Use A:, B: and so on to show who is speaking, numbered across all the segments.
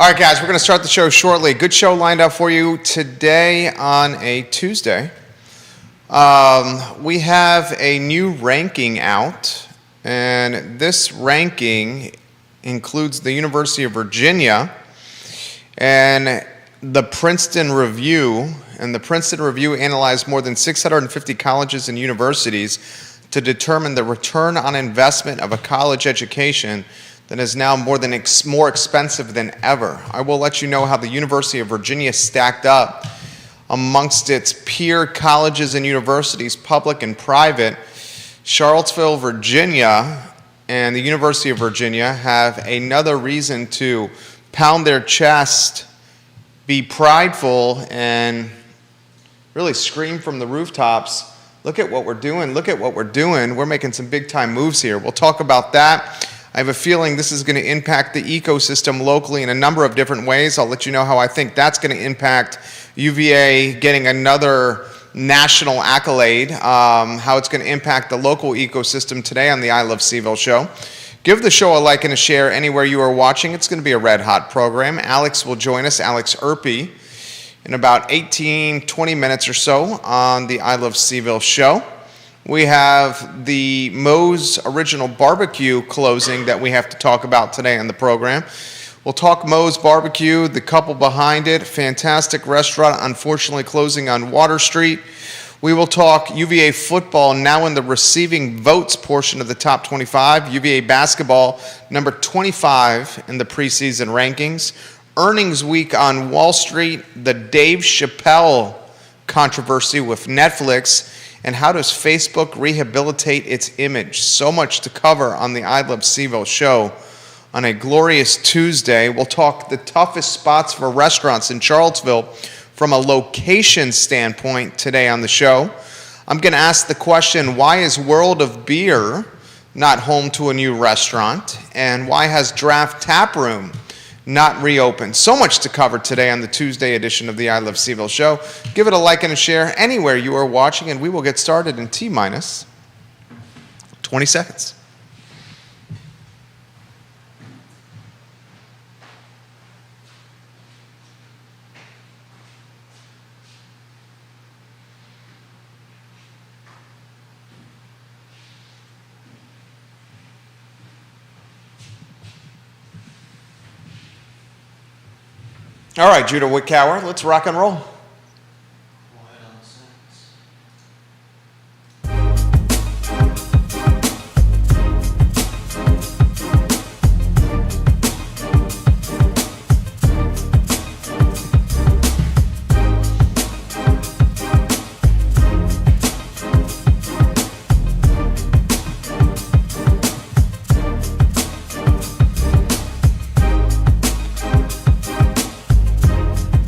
A: All right, guys, we're going to start the show shortly. Good show lined up for you today on a Tuesday. We have a new ranking out, and this ranking includes the University of Virginia and the Princeton Review. And the Princeton Review analyzed more than 650 colleges and universities to determine the return on investment of a college education that is now more expensive than ever. I will let you know how the University of Virginia stacked up amongst its peer colleges and universities, public and private. Charlottesville, Virginia, and the University of Virginia have another reason to pound their chest, be prideful, and really scream from the rooftops, look at what we're doing, look at what we're doing. We're making some big-time moves here. We'll talk about that. I have a feeling this is going to impact the ecosystem locally in a number of different ways. I'll let you know how I think that's going to impact UVA getting another national accolade, how it's going to impact the local ecosystem today on the I Love CVille show. Give the show a like and a share anywhere you are watching. It's going to be a red-hot program. Alex will join us, Alex Erpy, in about 18-20 minutes or so on the I Love CVille show. We have the Moe's Original Barbecue closing that we have to talk about today on the program. We'll talk Moe's Barbecue, the couple behind it, fantastic restaurant, unfortunately closing on Water Street. We will talk UVA football, now in the receiving votes portion of the top 25. UVA basketball, number 25 in the preseason rankings. Earnings week on Wall Street, the Dave Chappelle controversy with Netflix, and how does Facebook rehabilitate its image? So much to cover on the I Love CVille show on a glorious Tuesday. We'll talk the toughest spots for restaurants in Charlottesville from a location standpoint today on the show. I'm going to ask the question, why is World of Beer not home to a new restaurant? And why has Draft Tap Room not reopened? So much to cover today on the Tuesday edition of the I Love CVille show. Give it a like and a share anywhere you are watching, and we will get started in T-minus 20 seconds. All right, Judah Wickower, let's rock and roll.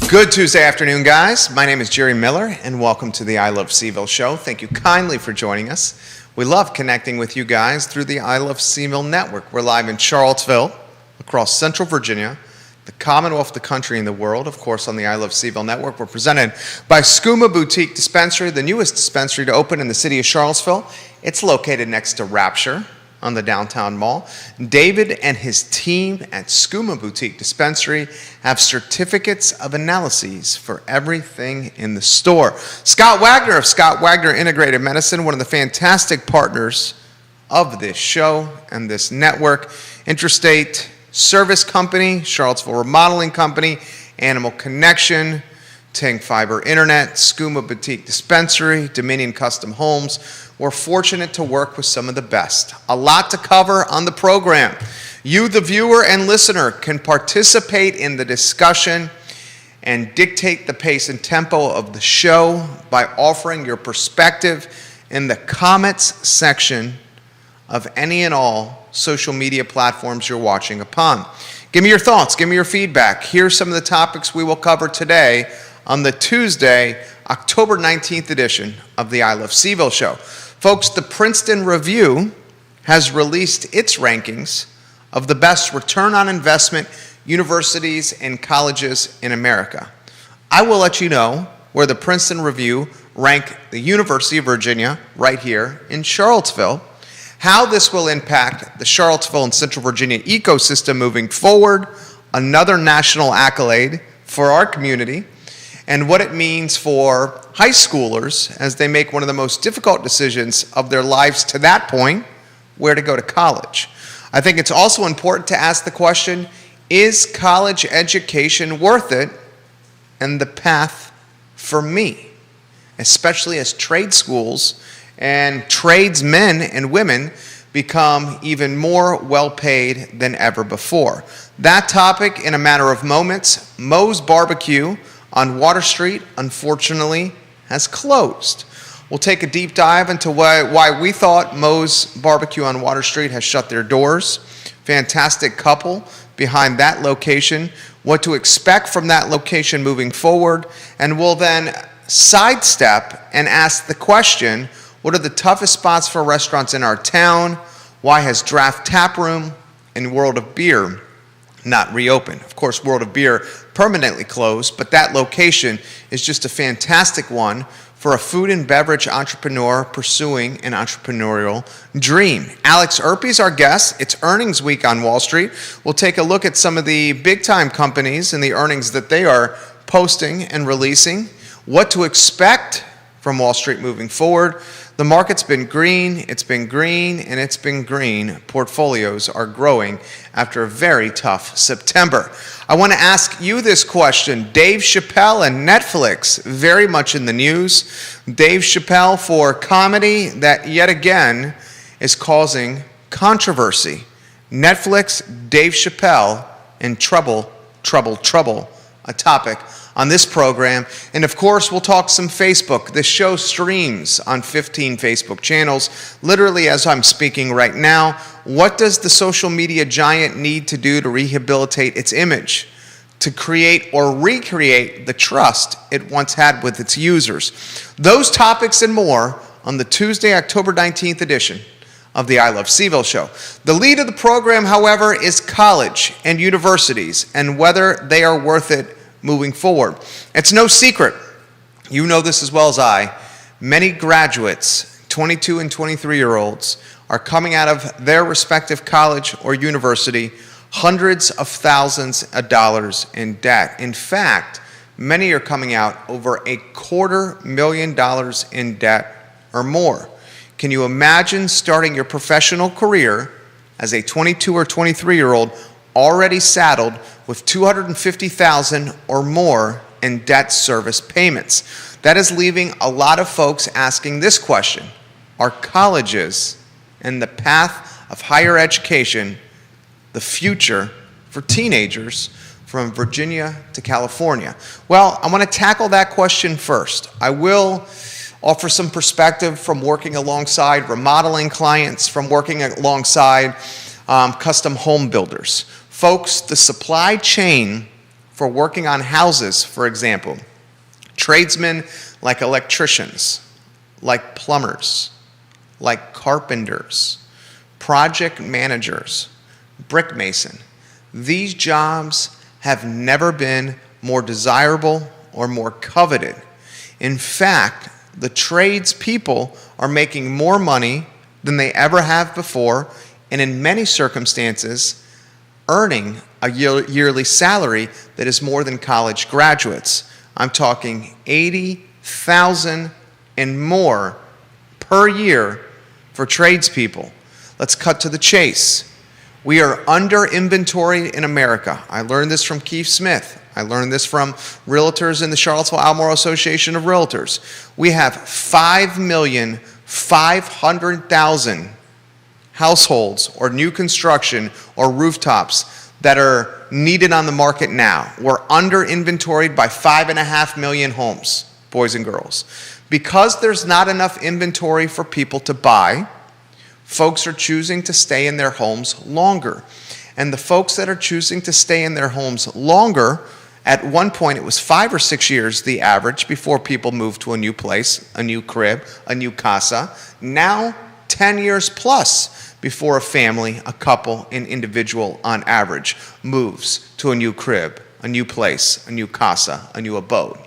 A: Good Tuesday afternoon, guys. My name is Jerry Miller, and welcome to the I Love CVille show. Thank you kindly for joining us. We love connecting with you guys through the I Love CVille network. We're live in Charlottesville, across Central Virginia, the Commonwealth, the country, and the world. Of course, on the I Love CVille network, we're presented by Skooma Boutique Dispensary, the newest dispensary to open in the city of Charlottesville. It's located next to Rapture on the downtown mall. David and his team at Skooma Boutique Dispensary have certificates of analyses for everything in the store. Scott Wagner of Scott Wagner Integrated Medicine, one of the fantastic partners of this show and this network. Interstate Service Company, Charlottesville Remodeling Company, Animal Connection, Ting Fiber Internet, Skooma Boutique Dispensary, Dominion Custom Homes. We're fortunate to work with some of the best. A lot to cover on the program. You, the viewer and listener, can participate in the discussion and dictate the pace and tempo of the show by offering your perspective in the comments section of any and all social media platforms you're watching upon. Give me your thoughts. Give me your feedback. Here's some of the topics we will cover today on the Tuesday, October 19th edition of the I Love CVille show. Folks, the Princeton Review has released its rankings of the best return on investment universities and colleges in America. I will let you know where the Princeton Review rank the University of Virginia right here in Charlottesville, how this will impact the Charlottesville and Central Virginia ecosystem moving forward another national accolade for our community, and what it means for high schoolers as they make one of the most difficult decisions of their lives to that point, where to go to college. I think it's also important to ask the question, is college education worth it and the path for me? Especially as trade schools and tradesmen and women become even more well-paid than ever before. That topic in a matter of moments. Moe's Barbecue on Water Street, unfortunately, has closed. We'll take a deep dive into why we thought Moe's Barbecue on Water Street has shut their doors. Fantastic couple behind that location, what to expect from that location moving forward, and we'll then sidestep and ask the question, what are the toughest spots for restaurants in our town? Why has Draft Tap Room and World of Beer not reopened? Of course, World of Beer permanently closed, but that location is just a fantastic one for a food and beverage entrepreneur pursuing an entrepreneurial dream. Alex Erpy's our guest. It's earnings week on Wall Street. We'll take a look at some of the big-time companies and the earnings that they are posting and releasing, what to expect from Wall Street moving forward. The market's been green, and it's been green. Portfolios are growing after a very tough September. I want to ask you this question. Dave Chappelle and Netflix, very much in the news. Dave Chappelle for comedy that yet again is causing controversy. Netflix, Dave Chappelle, and trouble, a topic on this program. And of course, we'll talk some Facebook. This show streams on 15 Facebook channels. Literally, as I'm speaking right now, what does the social media giant need to do to rehabilitate its image, to create or recreate the trust it once had with its users? Those topics and more on the Tuesday, October 19th edition of the I Love CVille show. The lead of the program, however, is college and universities and whether they are worth it moving forward. It's no secret, you know this as well as I, many graduates, 22 and 23-year-olds, are coming out of their respective college or university hundreds of thousands of dollars in debt. In fact, many are coming out over $250,000 in debt or more. Can you imagine starting your professional career as a 22 or 23-year-old already saddled with $250,000 or more in debt service payments? That is leaving a lot of folks asking this question: are colleges and the path of higher education the future for teenagers from Virginia to California? Well, I want to tackle that question first. I will offer some perspective from working alongside remodeling clients, from working alongside custom home builders. Folks, the supply chain for working on houses, for example, tradesmen like electricians, like plumbers, like carpenters, project managers, brick mason, these jobs have never been more desirable or more coveted. In fact, the tradespeople are making more money than they ever have before, and in many circumstances, earning a yearly salary that is more than college graduates. I'm talking $80,000 and more per year for tradespeople. Let's cut to the chase. We are under inventory in America. I learned this from Keith Smith. I learned this from realtors in the Charlottesville-Albemarle Association of Realtors. We have 5,500,000 households or new construction or rooftops that are needed on the market now. We're under inventoried by 5.5 million homes, boys and girls. Because there's not enough inventory for people to buy, folks are choosing to stay in their homes longer. And the folks that are choosing to stay in their homes longer, at one point it was 5 or 6 years the average before people moved to a new place, a new crib, a new casa. Now 10 years plus before a family, a couple, an individual on average moves to a new crib, a new place, a new casa, a new abode.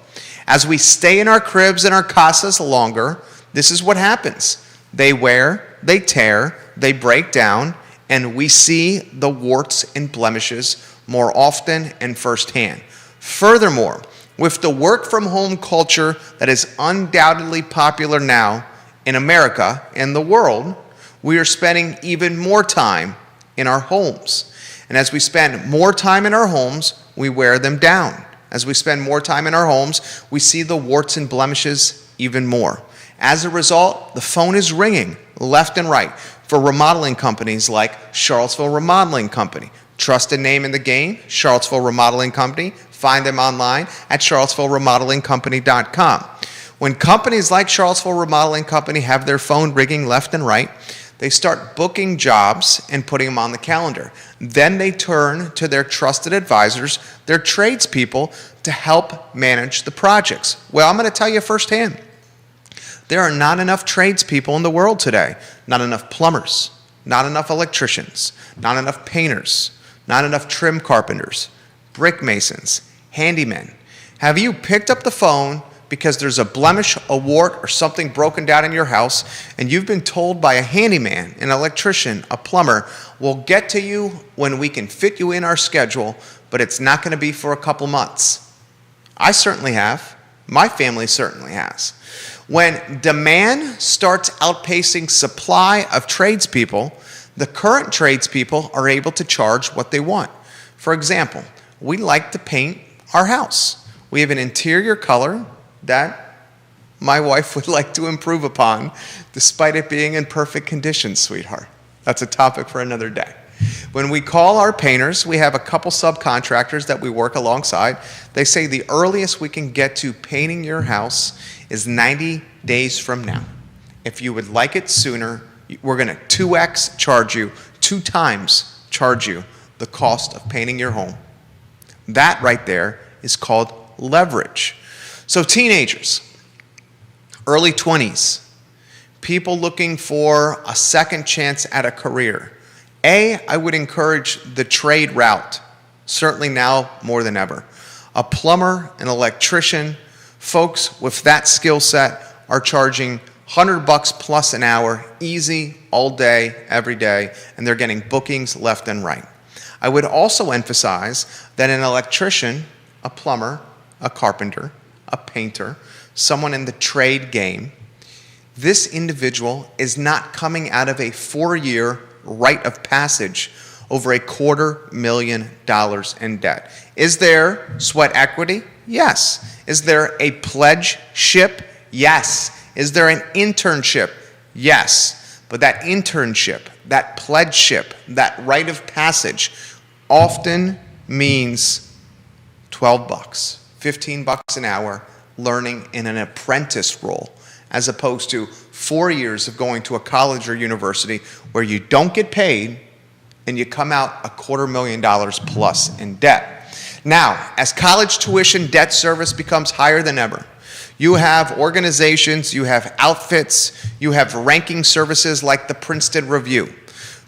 A: As we stay in our cribs and our casas longer, this is what happens. They wear, they tear, they break down, and we see the warts and blemishes more often and firsthand. Furthermore, with the work-from-home culture that is undoubtedly popular now in America and the world, we are spending even more time in our homes. And as we spend more time in our homes, we wear them down. As we spend more time in our homes, we see the warts and blemishes even more. As a result, the phone is ringing left and right for remodeling companies like Charlottesville Remodeling Company. Trusted name in the game, Charlottesville Remodeling Company. Find them online at charlottesvilleremodelingcompany.com. When companies like Charlottesville Remodeling Company have their phone ringing left and right, they start booking jobs and putting them on the calendar. Then they turn to their trusted advisors, their tradespeople, to help manage the projects. Well, I'm going to tell you firsthand, there are not enough tradespeople in the world today. Not enough plumbers, not enough electricians, not enough painters, not enough trim carpenters, brick masons, handymen. Have you picked up the phone because there's a blemish, a wart, or something broken down in your house, and you've been told by a handyman, an electrician, a plumber, we'll get to you when we can fit you in our schedule, but it's not going to be for a couple months? I certainly have. My family certainly has. When demand starts outpacing supply of tradespeople, the current tradespeople are able to charge what they want. For example, we like to paint our house. We have an interior color that my wife would like to improve upon, despite it being in perfect condition, sweetheart. That's a topic for another day. When we call our painters, we have a couple subcontractors that we work alongside. They say the earliest we can get to painting your house is 90 days from now. If you would like it sooner, we're going to 2x charge you, 2 times charge you the cost of painting your home. That right there is called leverage. So teenagers, early 20s, people looking for a second chance at a career. I would encourage the trade route, certainly now more than ever. A plumber, an electrician, folks with that skill set are charging $100 plus an hour, easy, all day, every day, and they're getting bookings left and right. I would also emphasize that an electrician, a plumber, a carpenter, a painter, someone in the trade game, this individual is not coming out of a 4-year rite of passage over $250,000 in debt. Is there sweat equity? Yes. Is there a pledgeship? Yes. Is there an internship? Yes. But that internship, that pledgeship, that rite of passage often means $12, $15 an hour learning in an apprentice role, as opposed to 4 years of going to a college or university where you don't get paid and you come out $250,000 plus in debt. Now, as college tuition debt service becomes higher than ever, you have organizations, you have outfits, you have ranking services like the Princeton Review,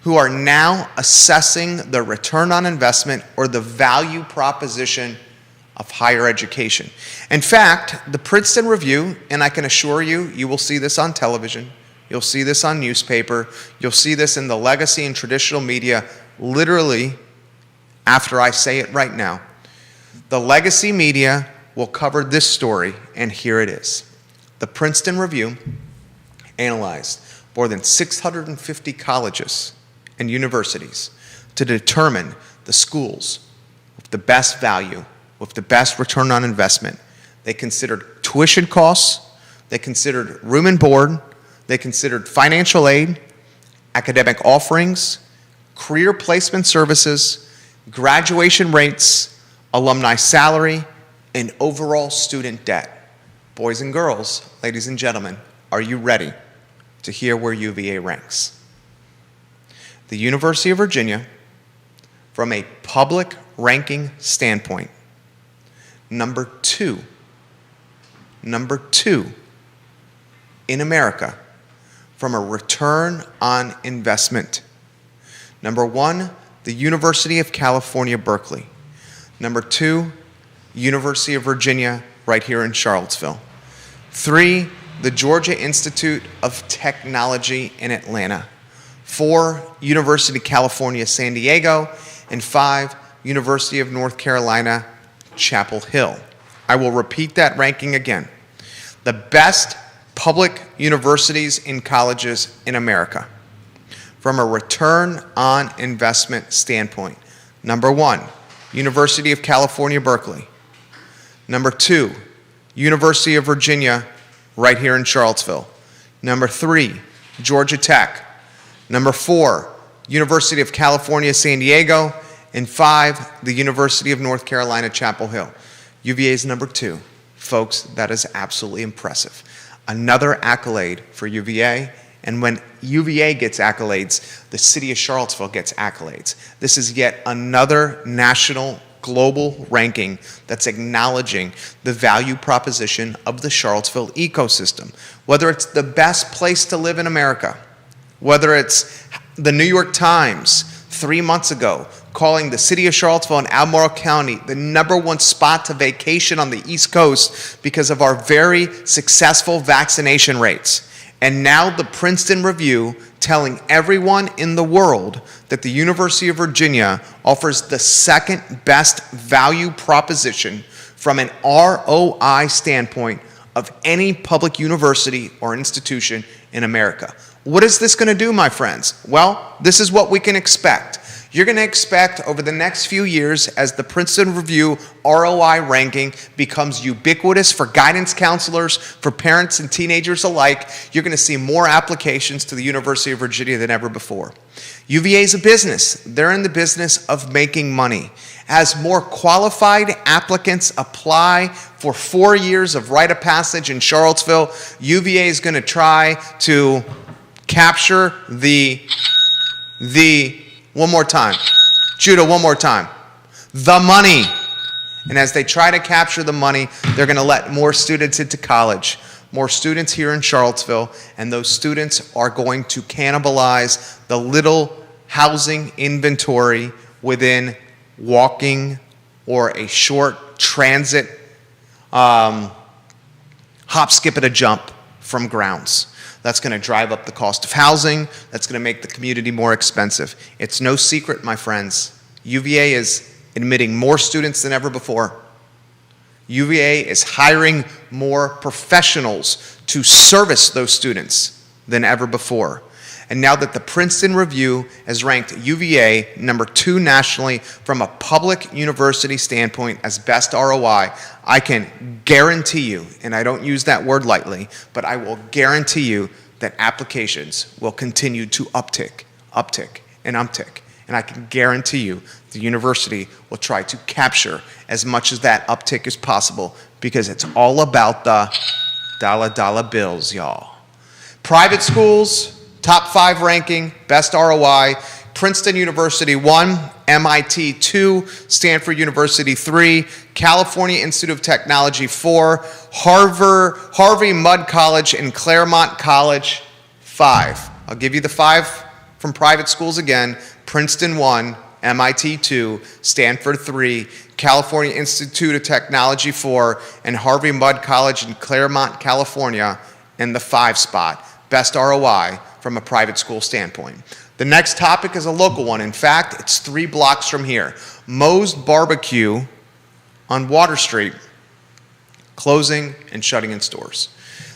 A: who are now assessing the return on investment or the value proposition of higher education. In fact, the Princeton Review, and I can assure you, you will see this on television, you'll see this on newspaper, you'll see this in the legacy and traditional media, literally after I say it right now. The legacy media will cover this story, and here it is. The Princeton Review analyzed more than 650 colleges and universities to determine the schools with the best value, with the best return on investment. They considered tuition costs, they considered room and board, they considered financial aid, academic offerings, career placement services, graduation rates, alumni salary, and overall student debt. Boys and girls, ladies and gentlemen, are you ready to hear where UVA ranks? The University of Virginia, from a public ranking standpoint, number two in America from a return on investment. Number 1, the University of California, Berkeley. Number 2, University of Virginia, right here in Charlottesville. 3, the Georgia Institute of Technology in Atlanta. 4, University of California, San Diego. And 5, University of North Carolina, Chapel Hill. I will repeat that ranking again. The best public universities and colleges in America from a return on investment standpoint. Number 1, University of California, Berkeley. Number 2, University of Virginia, right here in Charlottesville. Number 3, Georgia Tech. Number 4, University of California, San Diego. And 5, the University of North Carolina, Chapel Hill. UVA is number 2. Folks, that is absolutely impressive. Another accolade for UVA. And when UVA gets accolades, the city of Charlottesville gets accolades. This is yet another national, global ranking that's acknowledging the value proposition of the Charlottesville ecosystem. Whether it's the best place to live in America, whether it's the New York Times 3 months ago calling the city of Charlottesville and Albemarle County the #1 spot to vacation on the East Coast because of our very successful vaccination rates. And now the Princeton Review telling everyone in the world that the University of Virginia offers the second best value proposition from an ROI standpoint of any public university or institution in America. What is this going to do, my friends? Well, this is what we can expect. You're going to expect over the next few years, as the Princeton Review ROI ranking becomes ubiquitous for guidance counselors, for parents and teenagers alike, you're going to see more applications to the University of Virginia than ever before. UVA is a business. They're in the business of making money. As more qualified applicants apply for 4 years of rite of passage in Charlottesville, UVA is going to try to capture one more time. Judah, one more time. The money. And as they try to capture the money, they're going to let more students into college, more students here in Charlottesville, and those students are going to cannibalize the little housing inventory within walking or a short transit hop, skip, and a jump from grounds. That's going to drive up the cost of housing. That's going to make the community more expensive. It's no secret, my friends. UVA is admitting more students than ever before. UVA is hiring more professionals to service those students than ever before. And now that the Princeton Review has ranked UVA #2 nationally from a public university standpoint as best ROI, I can guarantee you, and I don't use that word lightly, but I will guarantee you that applications will continue to uptick, and uptick. And I can guarantee you the university will try to capture as much of that uptick as possible because it's all about the dollar bills, y'all. Private schools, top 5 ranking, best ROI, Princeton University 1, MIT 2, Stanford University 3, California Institute of Technology 4, Harvey Mudd College and Claremont College 5. I'll give you the 5 from private schools again. Princeton 1, MIT 2, Stanford 3, California Institute of Technology 4, and Harvey Mudd College in Claremont, California in the 5 spot. Best ROI from a private school standpoint. The next topic is a local one. In fact, it's 3 blocks from here. Moe's Barbecue on Water Street, closing and shutting its doors.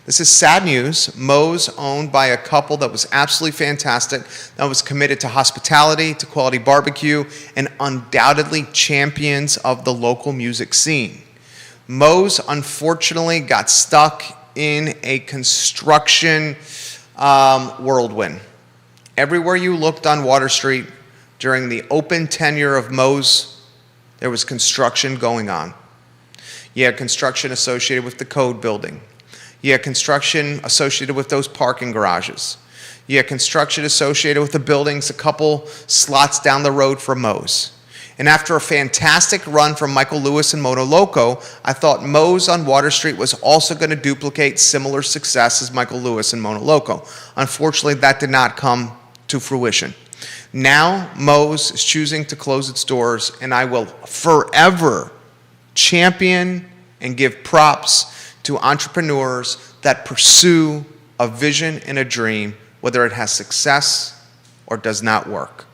A: This is sad news. Moe's, owned by a couple that was absolutely fantastic, that was committed to hospitality, to quality barbecue, and undoubtedly champions of the local music scene. Moe's unfortunately got stuck in a construction whirlwind. Everywhere you looked on Water Street during the open tenure of Moe's, there was construction going on. You had construction associated with the Code building. You had construction associated with those parking garages. You had construction associated with the buildings a couple slots down the road from Moe's. And after a fantastic run from Michael Lewis and Mono Loco, I thought Moe's on Water Street was also going to duplicate similar success as Michael Lewis and Mono Loco. Unfortunately, that did not come to fruition. Now, Moe's is choosing to close its doors, and I will forever champion and give props to entrepreneurs that pursue a vision and a dream, whether it has success or does not work.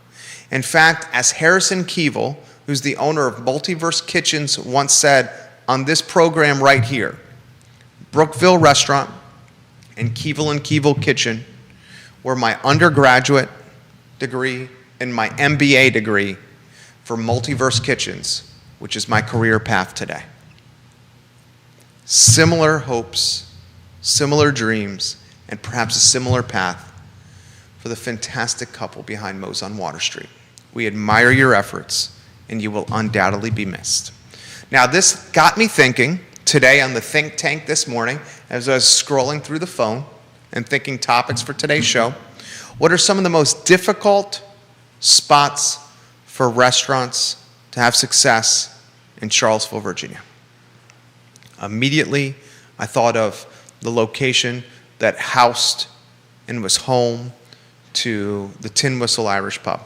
A: In fact, as Harrison Keevil, who's the owner of Multiverse Kitchens, once said on this program right here, Brookville Restaurant and Keevil Kitchen were my undergraduate degree and my MBA degree for Multiverse Kitchens, which is my career path today. Similar hopes, similar dreams, and perhaps a similar path for the fantastic couple behind Moe's on Water Street. We admire your efforts, and you will undoubtedly be missed. Now, this got me thinking today on the think tank this morning as I was scrolling through the phone and thinking topics for today's show. What are some of the most difficult spots for restaurants to have success in Charlottesville, Virginia? Immediately, I thought of the location that housed and was home to the Tin Whistle Irish Pub,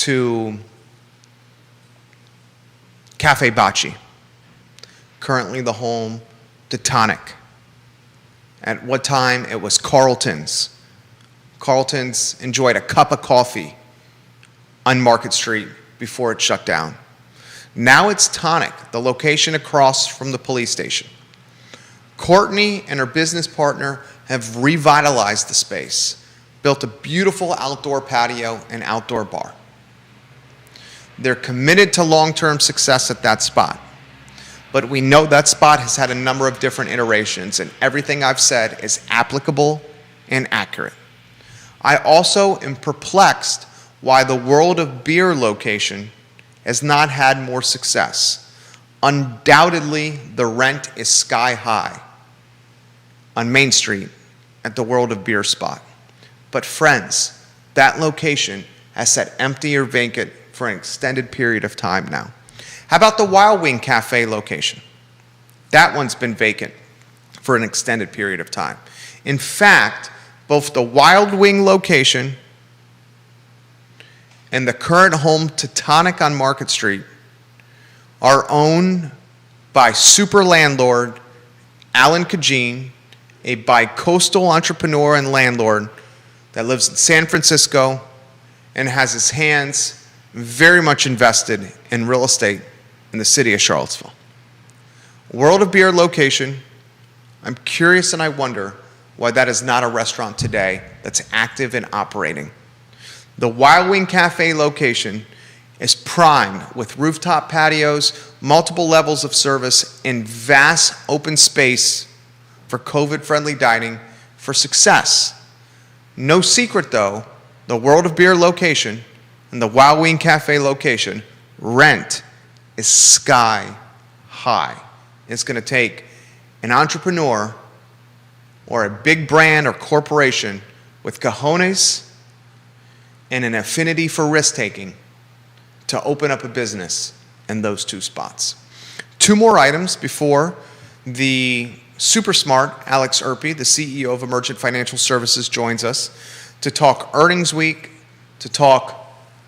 A: to Cafe Bocce, currently the home to Tonic. At what time it was Carlton's. Carlton's enjoyed a cup of coffee on Market Street before it shut down. Now it's Tonic, the location across from the police station. Courtney and her business partner have revitalized the space, built a beautiful outdoor patio and outdoor bar. They're committed to long-term success at that spot. But we know that spot has had a number of different iterations, and everything I've said is applicable and accurate. I also am perplexed why the World of Beer location has not had more success. Undoubtedly, the rent is sky high on Main Street at the World of Beer spot. But friends, that location has sat empty or vacant for an extended period of time now. How about the Wild Wing Cafe location? That one's been vacant for an extended period of time. In fact, both the Wild Wing location and the current home to Tonic on Market Street are owned by super landlord Alan Kajin, a bi-coastal entrepreneur and landlord that lives in San Francisco and has his hands very much invested in real estate in the city of Charlottesville. World of Beer location, I'm curious and I wonder why that is not a restaurant today that's active and operating. The Wild Wing Cafe location is primed with rooftop patios, multiple levels of service, and vast open space for COVID-friendly dining for success. No secret though, the World of Beer location and the Wild Wing Cafe location, rent is sky high. It's going to take an entrepreneur or a big brand or corporation with cojones and an affinity for risk-taking to open up a business in those two spots. Two more items before the super smart Alex Erpy, the CEO of Emergent Financial Services, joins us to talk earnings week, to talk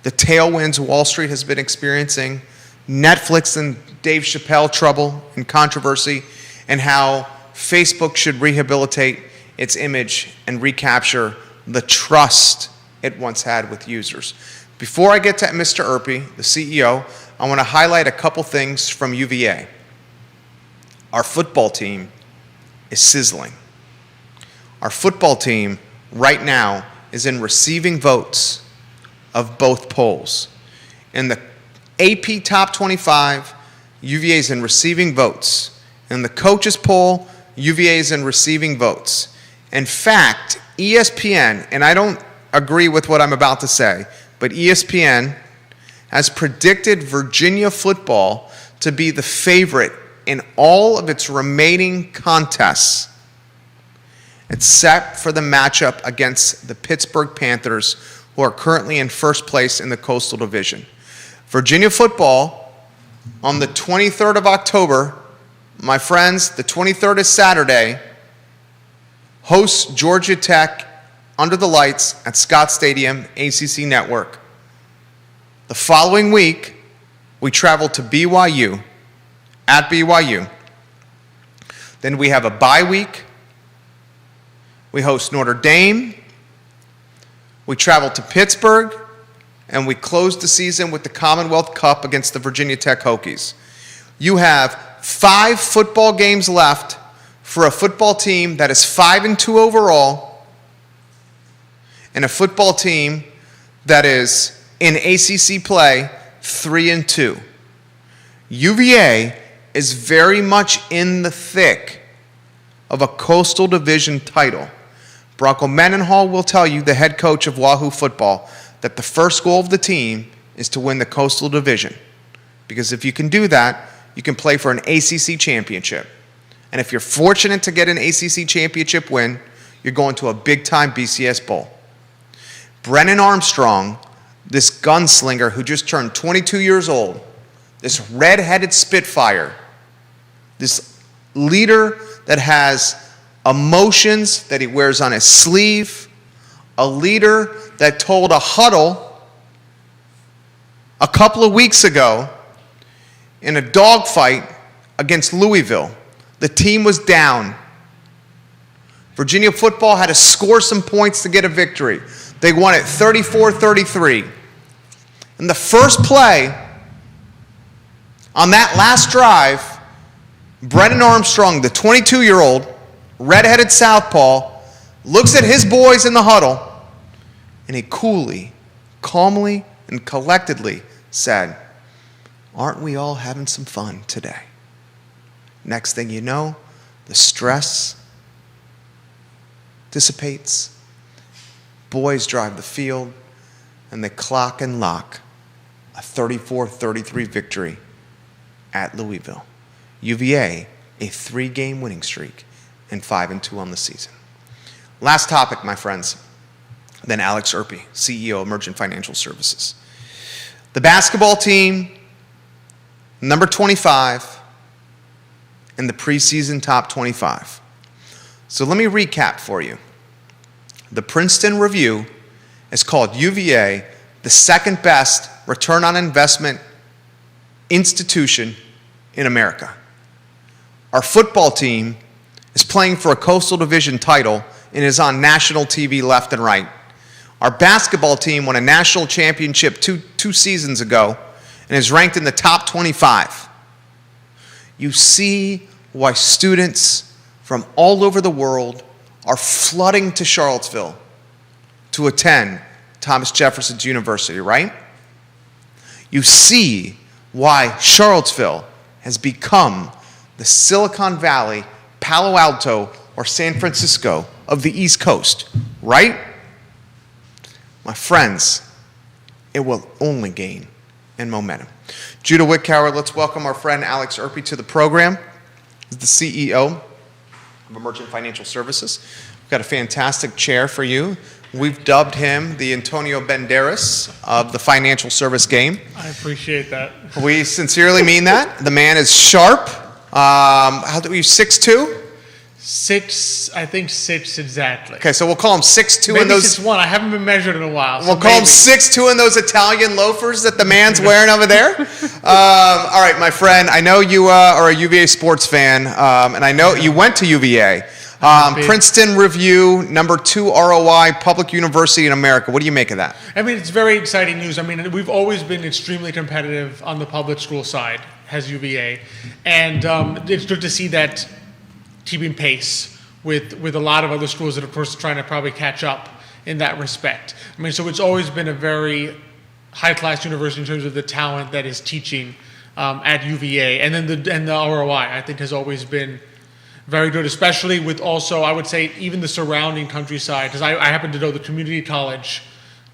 A: the tailwinds Wall Street has been experiencing, Netflix and Dave Chappelle trouble and controversy, and how Facebook should rehabilitate its image and recapture the trust it once had with users. Before I get to Mr. Erpy, the CEO, I want to highlight a couple things from UVA. Our football team is sizzling. Our football team right now is in receiving votes of both polls. In the AP Top 25, UVA is in receiving votes. In the coaches poll, UVA is in receiving votes. In fact, ESPN, and I don't agree with what I'm about to say, but ESPN has predicted Virginia football to be the favorite in all of its remaining contests, except for the matchup against the Pittsburgh Panthers, who are currently in first place in the Coastal Division. Virginia football on the 23rd of October, my friends, the 23rd is Saturday, hosts Georgia Tech under the lights at Scott Stadium, ACC Network. The following week, we travel to BYU, at BYU. Then we have a bye week. We host Notre Dame. We travel to Pittsburgh, and we closed the season with the Commonwealth Cup against the Virginia Tech Hokies. You have 5 football games left for a football team that is 5-2 overall and a football team that is in ACC play 3-2. UVA is very much in the thick of a Coastal Division title. Bronco Mendenhall will tell you, the head coach of Wahoo football, that the first goal of the team is to win the Coastal Division. Because if you can do that, you can play for an ACC championship. And if you're fortunate to get an ACC championship win, you're going to a big-time BCS Bowl. Brennan Armstrong, this gunslinger who just turned 22 years old, this red-headed Spitfire, this leader that has emotions that he wears on his sleeve, a leader that told a huddle a couple of weeks ago in a dogfight against Louisville. The team was down. Virginia football had to score some points to get a victory. They won it 34-33. And the first play on that last drive, Brennan Armstrong, the 22-year-old, red-headed southpaw, looks at his boys in the huddle, and he coolly, calmly, and collectedly said, "Aren't we all having some fun today?" Next thing you know, the stress dissipates, boys drive the field, and they clock and lock a 34-33 victory at Louisville. UVA, a 3-game winning streak, and 5-2 on the season. Last topic, my friends. Then Alex Erpy, CEO of Emergent Financial Services. The basketball team, number 25, in the preseason top 25. So let me recap for you. The Princeton Review has called UVA the second best return on investment institution in America. Our football team is playing for a Coastal Division title and is on national TV left and right. Our basketball team won a national championship two seasons ago and is ranked in the top 25. You see why students from all over the world are flooding to Charlottesville to attend Thomas Jefferson University, right? You see why Charlottesville has become the Silicon Valley, Palo Alto, or San Francisco of the East Coast, right? My friends, it will only gain in momentum. Judah Wickower, let's welcome our friend Alex Erpy to the program. He's the CEO of Emergent Financial Services. We've got a fantastic chair for you. We've dubbed him the Antonio Banderas of the financial service game.
B: I appreciate that.
A: We sincerely mean that. The man is sharp. How do you 6'2"?
B: 6 exactly.
A: Okay, so we'll call him 6'2"
B: Maybe
A: in those.
B: 6'1". I haven't been measured in a while.
A: We'll call him 6'2" in those Italian loafers that the man's wearing over there. All right, my friend. I know you are a UVA sports fan, and I know you went to UVA. Princeton Review, number 2 ROI, public university in America. What do you make of that?
B: I mean, it's very exciting news. I mean, we've always been extremely competitive on the public school side, as UVA, and it's good to see that keeping pace with a lot of other schools that, of course, are trying to probably catch up in that respect. I mean, so it's always been a very high-class university in terms of the talent that is teaching at UVA, and then the ROI, I think, has always been very good, especially with also, I would say, even the surrounding countryside, because I happen to know the community college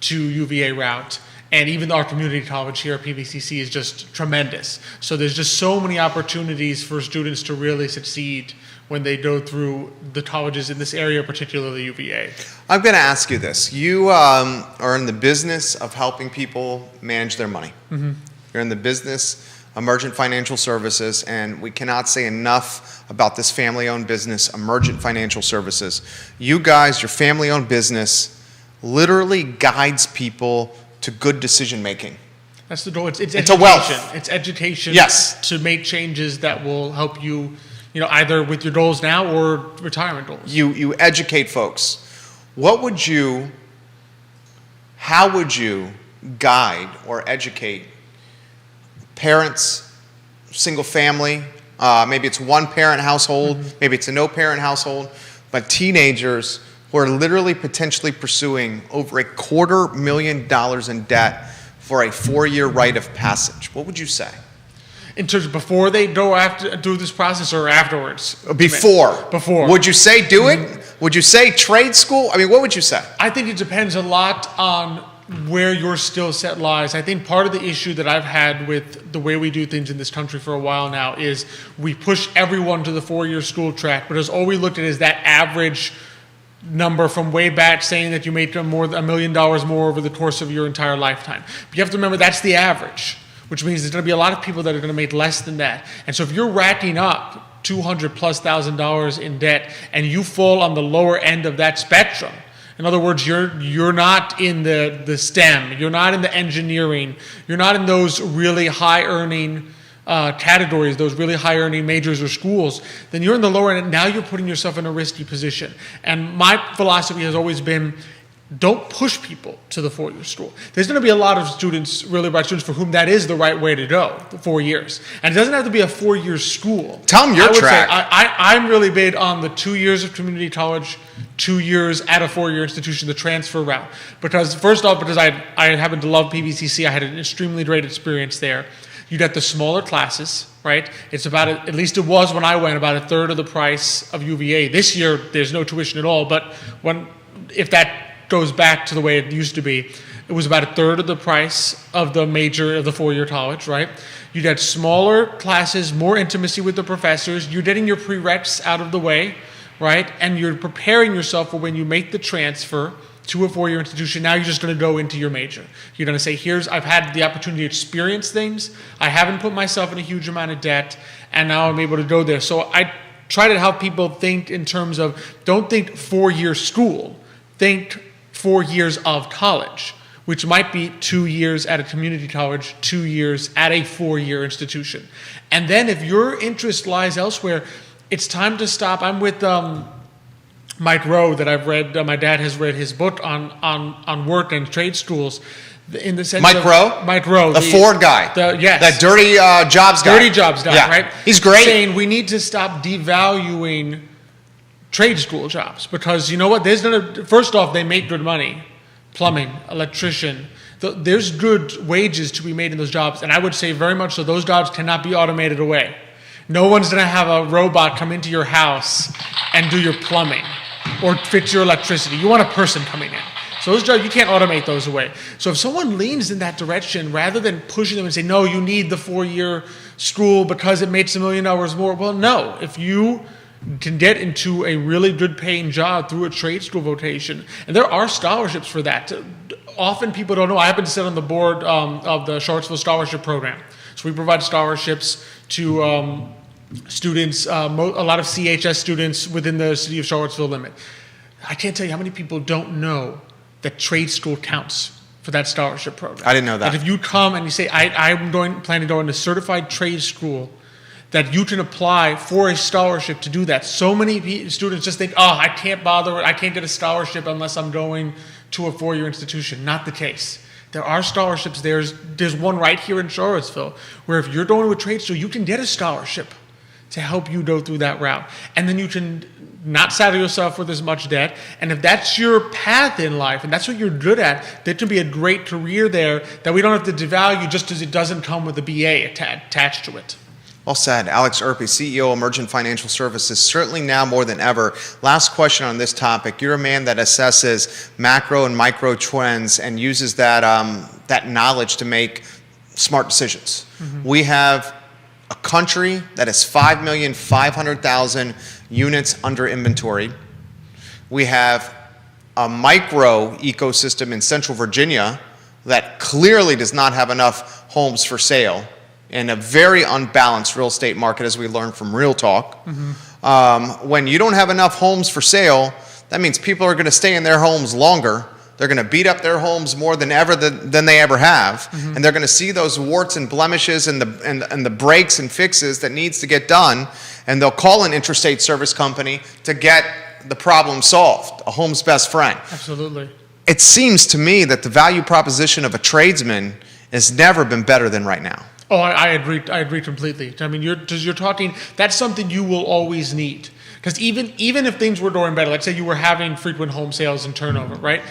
B: to UVA route, and even our community college here at PVCC is just tremendous. So there's just so many opportunities for students to really succeed when they go through the colleges in this area, particularly UVA.
A: I'm going to ask you this. You are in the business of helping people manage their money. Mm-hmm. You're in the business, Emergent Financial Services, and we cannot say enough about this family-owned business, Emergent Financial Services. You guys, your family-owned business, literally guides people to good decision-making.
B: That's the goal. It's education.
A: To wealth.
B: It's education.
A: Yes.
B: To make changes that will help you, either with your goals now or retirement goals.
A: You educate folks. How would you guide or educate parents, single family, maybe it's one parent household, maybe it's a no parent household, but teenagers who are literally potentially pursuing over $250,000 in debt for a 4-year rite of passage? What would you say?
B: In terms of before they do this process or afterwards?
A: Before.
B: Before.
A: Would you say do it? Would you say trade school? I mean, what would you say?
B: I think it depends a lot on where your skill set lies. I think part of the issue that I've had with the way we do things in this country for a while now is we push everyone to the 4-year school track, but as all we looked at is that average number from way back saying that you made $1 million more over the course of your entire lifetime. But you have to remember that's the average, which means there's going to be a lot of people that are going to make less than that. And so if you're racking up $200,000+ in debt and you fall on the lower end of that spectrum, in other words, you're not in the STEM, you're not in the engineering, you're not in those really high earning categories, those really high earning majors or schools, then you're in the lower end. Now you're putting yourself in a risky position. And my philosophy has always been, don't push people to the 4-year school. There's going to be a lot of students, really bright students, for whom that is the right way to go, the 4 years. And it doesn't have to be a 4-year school.
A: Tell them your track.
B: I'm really big on the 2 years of community college, 2 years at a 4-year institution, the transfer route. Because first off, because I happen to love PVCC, I had an extremely great experience there. You get the smaller classes, right? It's about, at least it was when I went, about a third of the price of UVA. This year, there's no tuition at all, but if that goes back to the way it used to be, it was about a third of the price of the major of the 4-year college, right? You get smaller classes, more intimacy with the professors, you're getting your prereqs out of the way, right? And you're preparing yourself for when you make the transfer to a 4-year institution. Now you're just going to go into your major. You're going to say, I've had the opportunity to experience things, I haven't put myself in a huge amount of debt, and now I'm able to go there. So I try to help people think in terms of, don't think 4-year school, think 4 years of college, which might be 2 years at a community college, 2 years at a 4-year institution. And then if your interest lies elsewhere, it's time to stop. I'm with Mike Rowe that I've read. My dad has read his book on work and trade schools. In the sense
A: Mike Rowe? The Ford guy.
B: Yes.
A: That dirty jobs guy.
B: Dirty jobs guy,
A: yeah.
B: right?
A: He's great.
B: Saying we need to stop devaluing trade school jobs, because you know what? First off, they make good money. Plumbing, electrician. There's good wages to be made in those jobs, and I would say very much so those jobs cannot be automated away. No one's going to have a robot come into your house and do your plumbing or fix your electricity. You want a person coming in. So those jobs, you can't automate those away. So if someone leans in that direction, rather than pushing them and say, no, you need the 4-year school because it makes $1 million more, well, no. If you can get into a really good paying job through a trade school vocation, and there are scholarships for that. Often people don't know. I happen to sit on the board of the Charlottesville Scholarship Program. So we provide scholarships to students, a lot of CHS students within the city of Charlottesville limit. I can't tell you how many people don't know that trade school counts for that scholarship program.
A: I didn't know that.
B: That if you come and you say, I'm planning to go into certified trade school, that you can apply for a scholarship to do that. So many students just think, I can't bother, I can't get a scholarship unless I'm going to a 4-year institution. Not the case. There are scholarships. There's one right here in Charlottesville where if you're going to a trade school, you can get a scholarship to help you go through that route. And then you can not saddle yourself with as much debt. And if that's your path in life and that's what you're good at, there can be a great career there that we don't have to devalue just because it doesn't come with a BA attached to it.
A: Well said. Alex Erpe, CEO of Emergent Financial Services, certainly now more than ever. Last question on this topic. You're a man that assesses macro and micro trends and uses that knowledge to make smart decisions. Mm-hmm. We have a country that has 5,500,000 units under inventory. We have a micro ecosystem in Central Virginia that clearly does not have enough homes for sale, in a very unbalanced real estate market, as we learned from Real Talk. Mm-hmm. When you don't have enough homes for sale, that means people are going to stay in their homes longer. They're going to beat up their homes more than they ever have, mm-hmm. and they're going to see those warts and blemishes and the breaks and fixes that needs to get done, and they'll call an interstate service company to get the problem solved. A home's best friend.
B: Absolutely.
A: it seems to me that the value proposition of a tradesman has never been better than right now.
B: Oh, I agree. I agree completely. I mean, you're talking. That's something you will always need. Because even if things were going better, let's say you were having frequent home sales and turnover, right?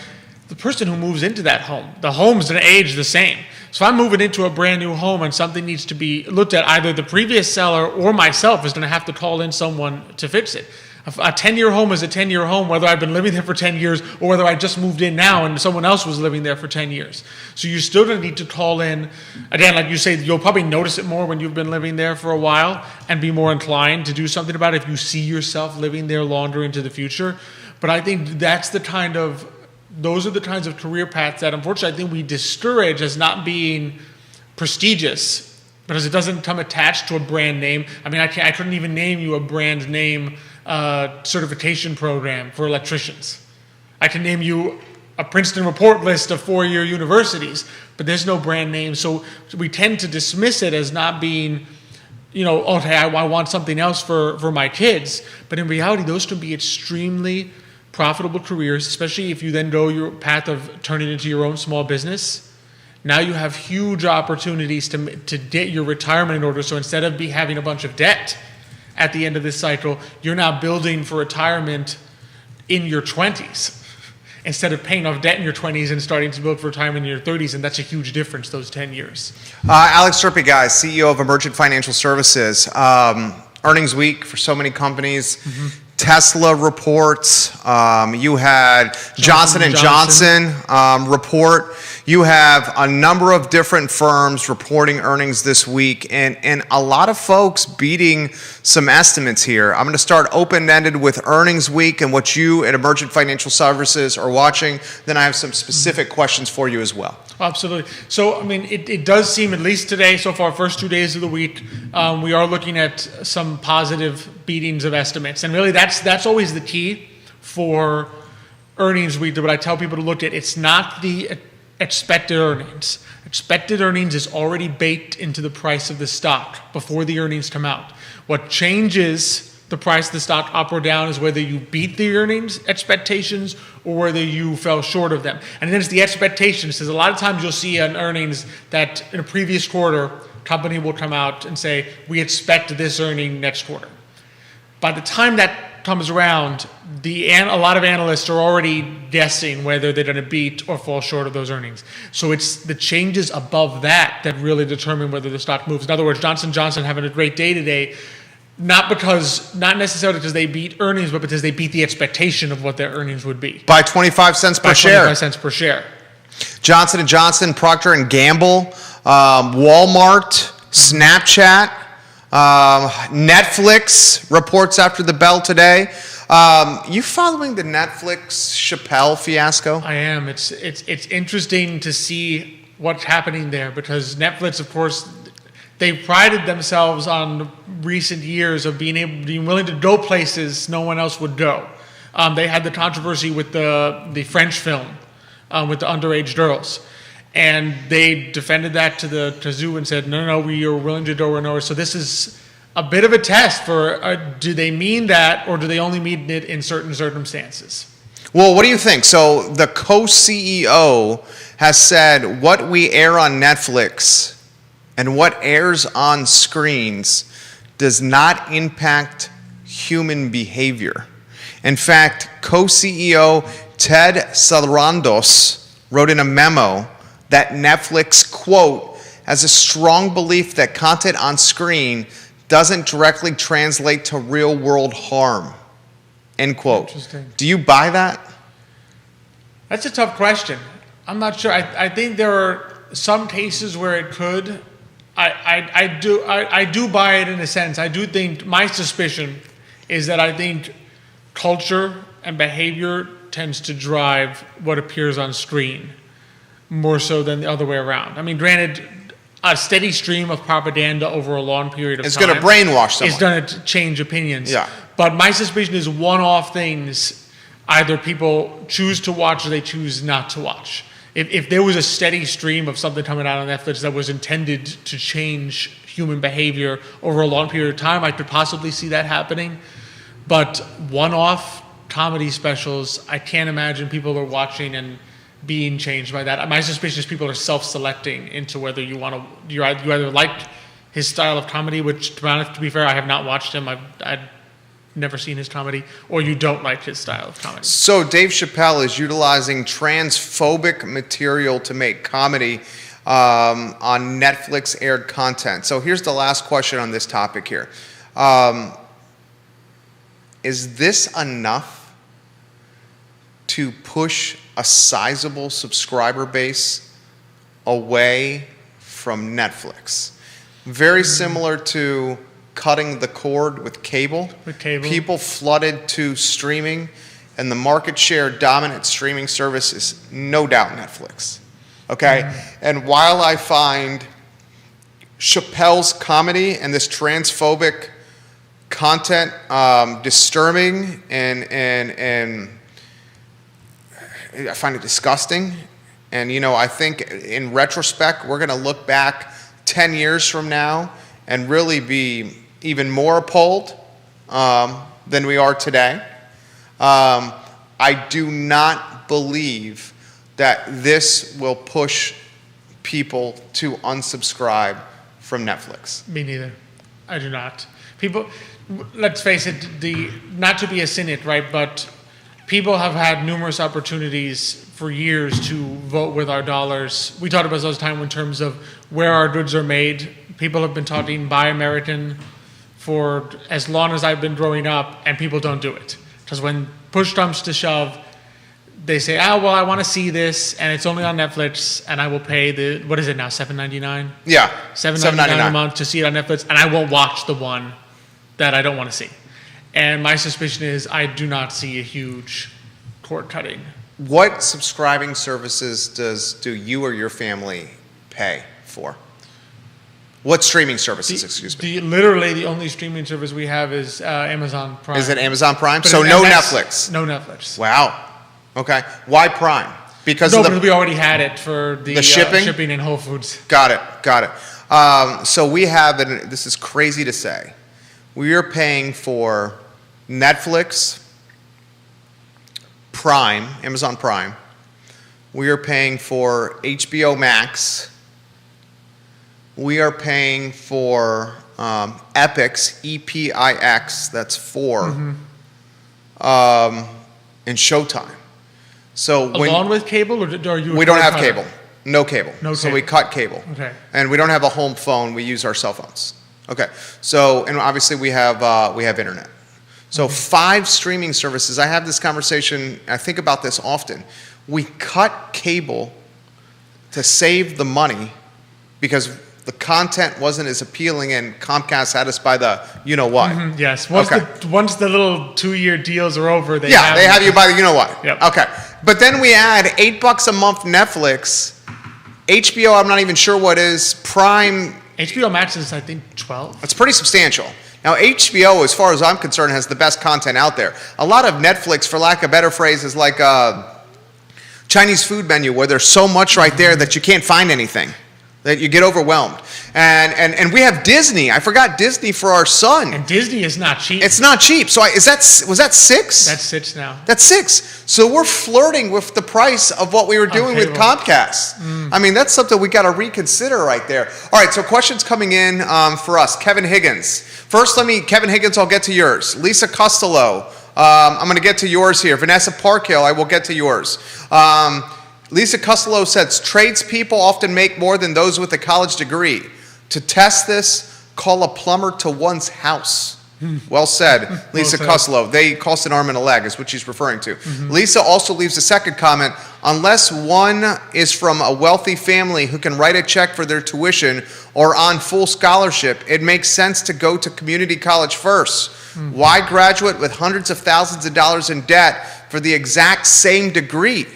B: The person who moves into that home, the home's going to age the same. So if I'm moving into a brand new home and something needs to be looked at, either the previous seller or myself is going to have to call in someone to fix it. A 10-year home is a 10-year home, whether I've been living there for 10 years or whether I just moved in now and someone else was living there for 10 years. So you're still going to need to call in. Again, like you say, you'll probably notice it more when you've been living there for a while and be more inclined to do something about it if you see yourself living there longer into the future. But I think those are the kinds of career paths that unfortunately I think we discourage as not being prestigious because it doesn't come attached to a brand name. I mean, I couldn't even name you a brand name certification program for electricians. I can name you a Princeton report list of 4-year universities, but there's no brand name. So we tend to dismiss it as not being, okay, I want something else for my kids. But in reality, those can be extremely profitable careers, especially if you then go your path of turning into your own small business. Now you have huge opportunities to get your retirement in order. So instead of having a bunch of debt at the end of this cycle, you're now building for retirement in your 20s instead of paying off debt in your 20s and starting to build for retirement in your 30s, and that's a huge difference, those 10 years.
A: Alex Trippi, guys, CEO of Emergent Financial Services. Earnings week for so many companies. Mm-hmm. Tesla reports. You had Johnson & Johnson report. You have a number of different firms reporting earnings this week, and a lot of folks beating some estimates here. I'm going to start open-ended with earnings week and what you at Emergent Financial Services are watching. Then I have some specific questions for you as well.
B: Absolutely. So, I mean, it does seem, at least today, so far, first 2 days of the week, we are looking at some positive beatings of estimates. And really, that's always the key for earnings week. What I tell people to look at, it's not the expected earnings. Expected earnings is already baked into the price of the stock before the earnings come out. What changes the price of the stock up or down is whether you beat the earnings expectations or whether you fell short of them. And then it's the expectations. Because a lot of times you'll see on earnings that in a previous quarter, company will come out and say, we expect this earning next quarter. By the time that comes around, a lot of analysts are already guessing whether they're going to beat or fall short of those earnings. So it's the changes above that really determine whether the stock moves. In other words, Johnson & Johnson having a great day today, not necessarily because they beat earnings, but because they beat the expectation of what their earnings would be.
A: By 25 cents per share.
B: 25 cents per share.
A: Johnson & Johnson, Procter & Gamble, Walmart, Snapchat, Netflix reports after the bell today. You following the Netflix Chappelle fiasco?
B: I am. It's interesting to see what's happening there because Netflix, of course, they prided themselves on recent years of being willing to go places no one else would go. They had the controversy with the French film with the underage girls. And they defended that to the zoo and said, no, we are willing to go where nowhere. So this is a bit of a test for do they mean that or do they only mean it in certain circumstances?
A: Well, what do you think? So the co-CEO has said what we air on Netflix and what airs on screens does not impact human behavior. In fact, co-CEO Ted Sarandos wrote in a memo that Netflix, quote, has a strong belief that content on screen doesn't directly translate to real-world harm, end quote.
B: Interesting.
A: Do you buy that?
B: That's a tough question. I'm not sure. I think there are some cases where it could. I do buy it in a sense. I do think my suspicion is that I think culture and behavior tends to drive what appears on screen more so than the other way around. I mean, granted, a steady stream of propaganda over a long period of time.
A: It's going to brainwash someone.
B: It's going to change opinions.
A: Yeah.
B: But my suspicion is one-off things, either people choose to watch or they choose not to watch. If there was a steady stream of something coming out on Netflix that was intended to change human behavior over a long period of time, I could possibly see that happening. But one-off comedy specials, I can't imagine people are watching and being changed by that. My suspicion is people are self-selecting into whether you either like his style of comedy, which to be fair, I have not watched him. I've never seen his comedy, or you don't like his style of comedy.
A: So Dave Chappelle is utilizing transphobic material to make comedy on Netflix aired content. So here's the last question on this topic here. Is this enough to push a sizable subscriber base away from Netflix? Very similar to cutting the cord with cable. People flooded to streaming, and the market share dominant streaming service is no doubt Netflix. Okay? And while I find Chappelle's comedy and this transphobic content disturbing and I find it disgusting, and I think in retrospect we're going to look back 10 years from now and really be even more appalled than we are today. I do not believe that this will push people to unsubscribe from Netflix.
B: Me neither. I do not. People, let's face it, not to be a cynic, right? But people have had numerous opportunities for years to vote with our dollars. We talked about those times in terms of where our goods are made. People have been talking buy American for as long as I've been growing up, and people don't do it. Because when push comes to shove, they say, well, I want to see this, and it's only on Netflix, and I will pay what is it now, $7.99?
A: Yeah,
B: $7.99 a month to see it on Netflix, and I won't watch the one that I don't want to see. And my suspicion is I do not see a huge cord cutting.
A: What subscribing services do you or your family pay for? What streaming services, excuse me?
B: Literally the only streaming service we have is Amazon Prime.
A: Is it Amazon Prime?
B: But
A: so no Netflix?
B: No Netflix.
A: Wow. Okay. Why Prime?
B: Because we already had it for the shipping in Whole Foods.
A: Got it. So we have, and this is crazy to say, we are paying for Netflix, Prime, Amazon Prime. We are paying for HBO Max. We are paying for Epix, EPIX, that's 4, and Showtime. So
B: along with cable, or are you?
A: We don't have cable. No cable. So we cut cable.
B: Okay.
A: And we don't have a home phone. We use our cell phones. Okay. So, and obviously we have internet. So 5 streaming services. I have this conversation. I think about this often. We cut cable to save the money because the content wasn't as appealing, and Comcast had us by the you-know-what.
B: Yes. Once the little 2-year deals are over, they
A: have you by the you-know-what.
B: Yep.
A: Okay. But then we add $8 a month Netflix, HBO, I'm not even sure what is, Prime.
B: HBO Max is, I think, 12.
A: It's pretty substantial. Now, HBO, as far as I'm concerned, has the best content out there. A lot of Netflix, for lack of better phrase, is like a Chinese food menu where there's so much right there that you can't find anything, that you get overwhelmed. And we have Disney. I forgot Disney for our son.
B: And Disney is not cheap.
A: It's not cheap. So was that 6?
B: That's 6 now.
A: That's 6. So we're flirting with the price of what we were doing with Comcast. I mean, that's something we got to reconsider right there. All right, so questions coming in for us. Kevin Higgins. First, Kevin Higgins, I'll get to yours. Lisa Costello, I'm going to get to yours here. Vanessa Parkhill, I will get to yours. Lisa Costello says, tradespeople often make more than those with a college degree. To test this, call a plumber to one's house. Well said, Lisa Costello. They cost an arm and a leg is what she's referring to. Lisa also leaves a second comment. Unless one is from a wealthy family who can write a check for their tuition or on full scholarship, it makes sense to go to community college first. Why graduate with hundreds of thousands of dollars in debt for the exact same degree?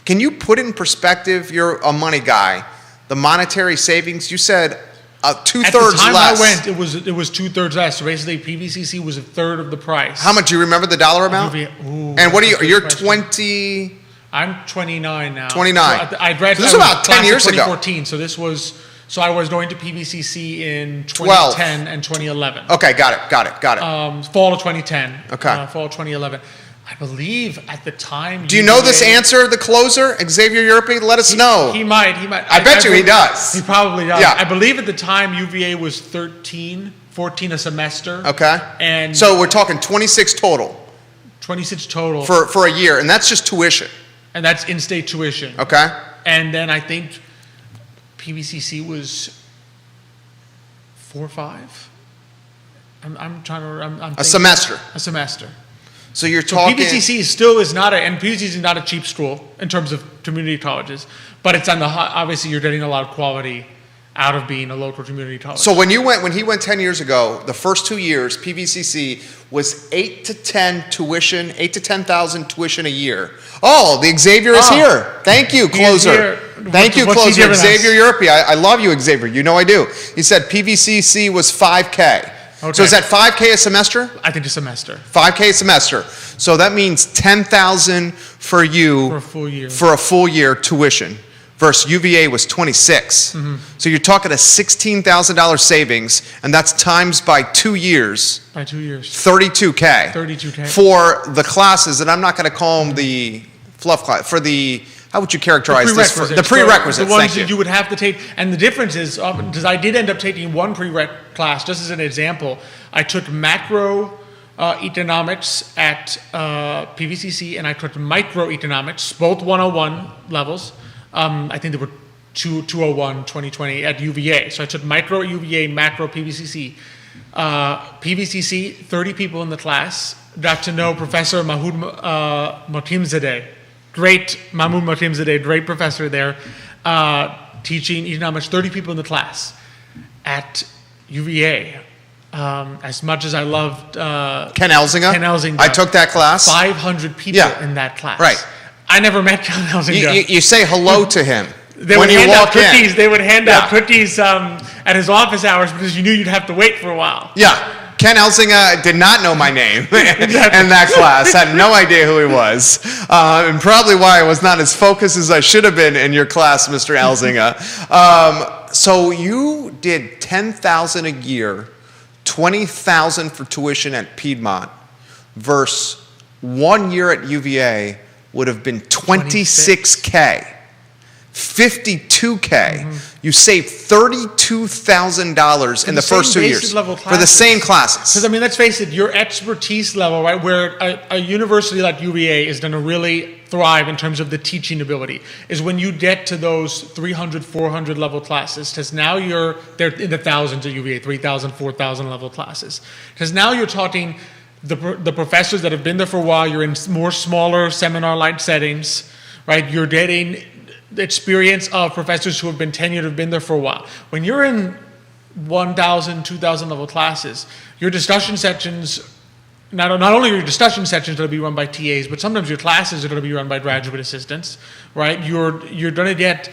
A: Can you put in perspective, you're a money guy, the monetary savings? You said 2/3 less. At the time
B: I went, it was 2/3 less. So basically, PVCC was 1/3 of the price.
A: How much? Do you remember the dollar amount? And what are you? You're 20.
B: I'm 29 now.
A: 29.
B: So I graduated.
A: This was about 10 years ago.
B: 2014. So this was. So I was going to PVCC in 2010 and 2011.
A: Okay, got it.
B: Fall of 2010.
A: Okay.
B: Fall of 2011. I believe at the time.
A: Do you know this answer, the closer, Xavier Europe? Let us know.
B: He might.
A: I bet you he does.
B: He probably does.
A: Yeah.
B: I believe at the time UVA was 14 a semester.
A: Okay.
B: And
A: so we're talking 26 total.
B: 26 total.
A: For a year, and that's just tuition.
B: And that's in-state tuition.
A: Okay.
B: And then I think PVCC was 4 or 5. I'm trying to. I'm
A: a semester.
B: A semester.
A: So you're talking.
B: PVCC still is not and PVCC is not a cheap school in terms of community colleges, but it's on the obviously you're getting a lot of quality out of being a local community college.
A: So when he went 10 years ago, the first 2 years, PVCC was 8 to 10,000 tuition a year. Oh, the Xavier is here. Thank you, closer. Thank you, closer. Xavier Europe. I love you, Xavier. You know I do. He said PVCC was $5K. Okay. So is that $5K a semester?
B: I think a semester.
A: $5K a semester. So that means $10,000 for you
B: for a full year.
A: For a full year tuition. Versus UVA was 26. Mm-hmm. So you're talking a $16,000 savings, and that's times by 2 years.
B: By 2 years.
A: $32K.
B: $32K.
A: For the classes, and I'm not going to call them the fluff class, for the, how would you characterize this? The prerequisites.
B: The ones that you would have to take. And the difference is, because I did end up taking one prereq class, just as an example. I took macro economics at PVCC, and I took microeconomics, both 101 levels. I think they were 201, 2020 at UVA. So I took micro at UVA, macro PVCC. PVCC, 30 people in the class. Got to know Professor Mahmoud Motimzadeh. Great, Mahmoud Motimzadeh, great professor there, teaching economics, 30 people in the class. At UVA, as much as I loved
A: Ken Elzinga. I took that class.
B: 500 people in that class.
A: Right.
B: I never met Ken Elzinga.
A: You say hello to him
B: when you walk in. They would hand out cookies at his office hours because you knew you'd have to wait for a while.
A: Yeah. Ken Elzinga did not know my name in that class, had no idea who he was, and probably why I was not as focused as I should have been in your class, Mr. Elzinga. So you did $10,000 a year, $20,000 for tuition at Piedmont, versus 1 year at UVA would have been $26K. $52K. Mm-hmm. You saved $32,000 in the first 2 years for the same classes.
B: Because I mean, let's face it, your expertise level, right, where a university like UVA is going to really thrive in terms of the teaching ability, is when you get to those 300, 400 level classes. Because now they're in the thousands at UVA, 3,000, 4,000 level classes. Because now you're talking the professors that have been there for a while. You're in more smaller seminar-like settings, right? You're getting the experience of professors who have been tenured, have been there for a while. When you're in 1,000, 2,000 level classes, your discussion sections, not only your discussion sections going to be run by TAs, but sometimes your classes are going to be run by graduate assistants, right? You're going to get,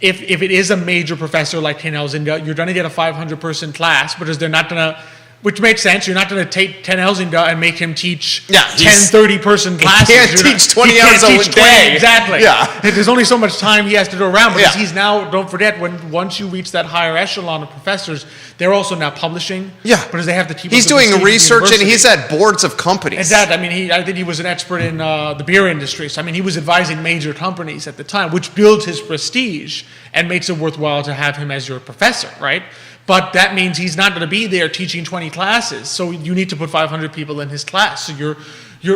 B: if it is a major professor like Ken Elzinga, you're going to get a 500-person class, because they're not going to, which makes sense. You're not going to take Ken Elzinga and make him teach 10, 30-person classes.
A: He can't teach 20 hours a day.
B: Exactly.
A: Yeah.
B: There's only so much time he has to go around, because he's now, don't forget, once you reach that higher echelon of professors, they're also now publishing.
A: Yeah.
B: Because they have to keep
A: He's doing research, and he's at boards of companies.
B: Exactly. I mean, I think he was an expert in the beer industry. So, I mean, he was advising major companies at the time, which builds his prestige and makes it worthwhile to have him as your professor, right? But that means he's not going to be there teaching 20 classes. So you need to put 500 people in his class. So you're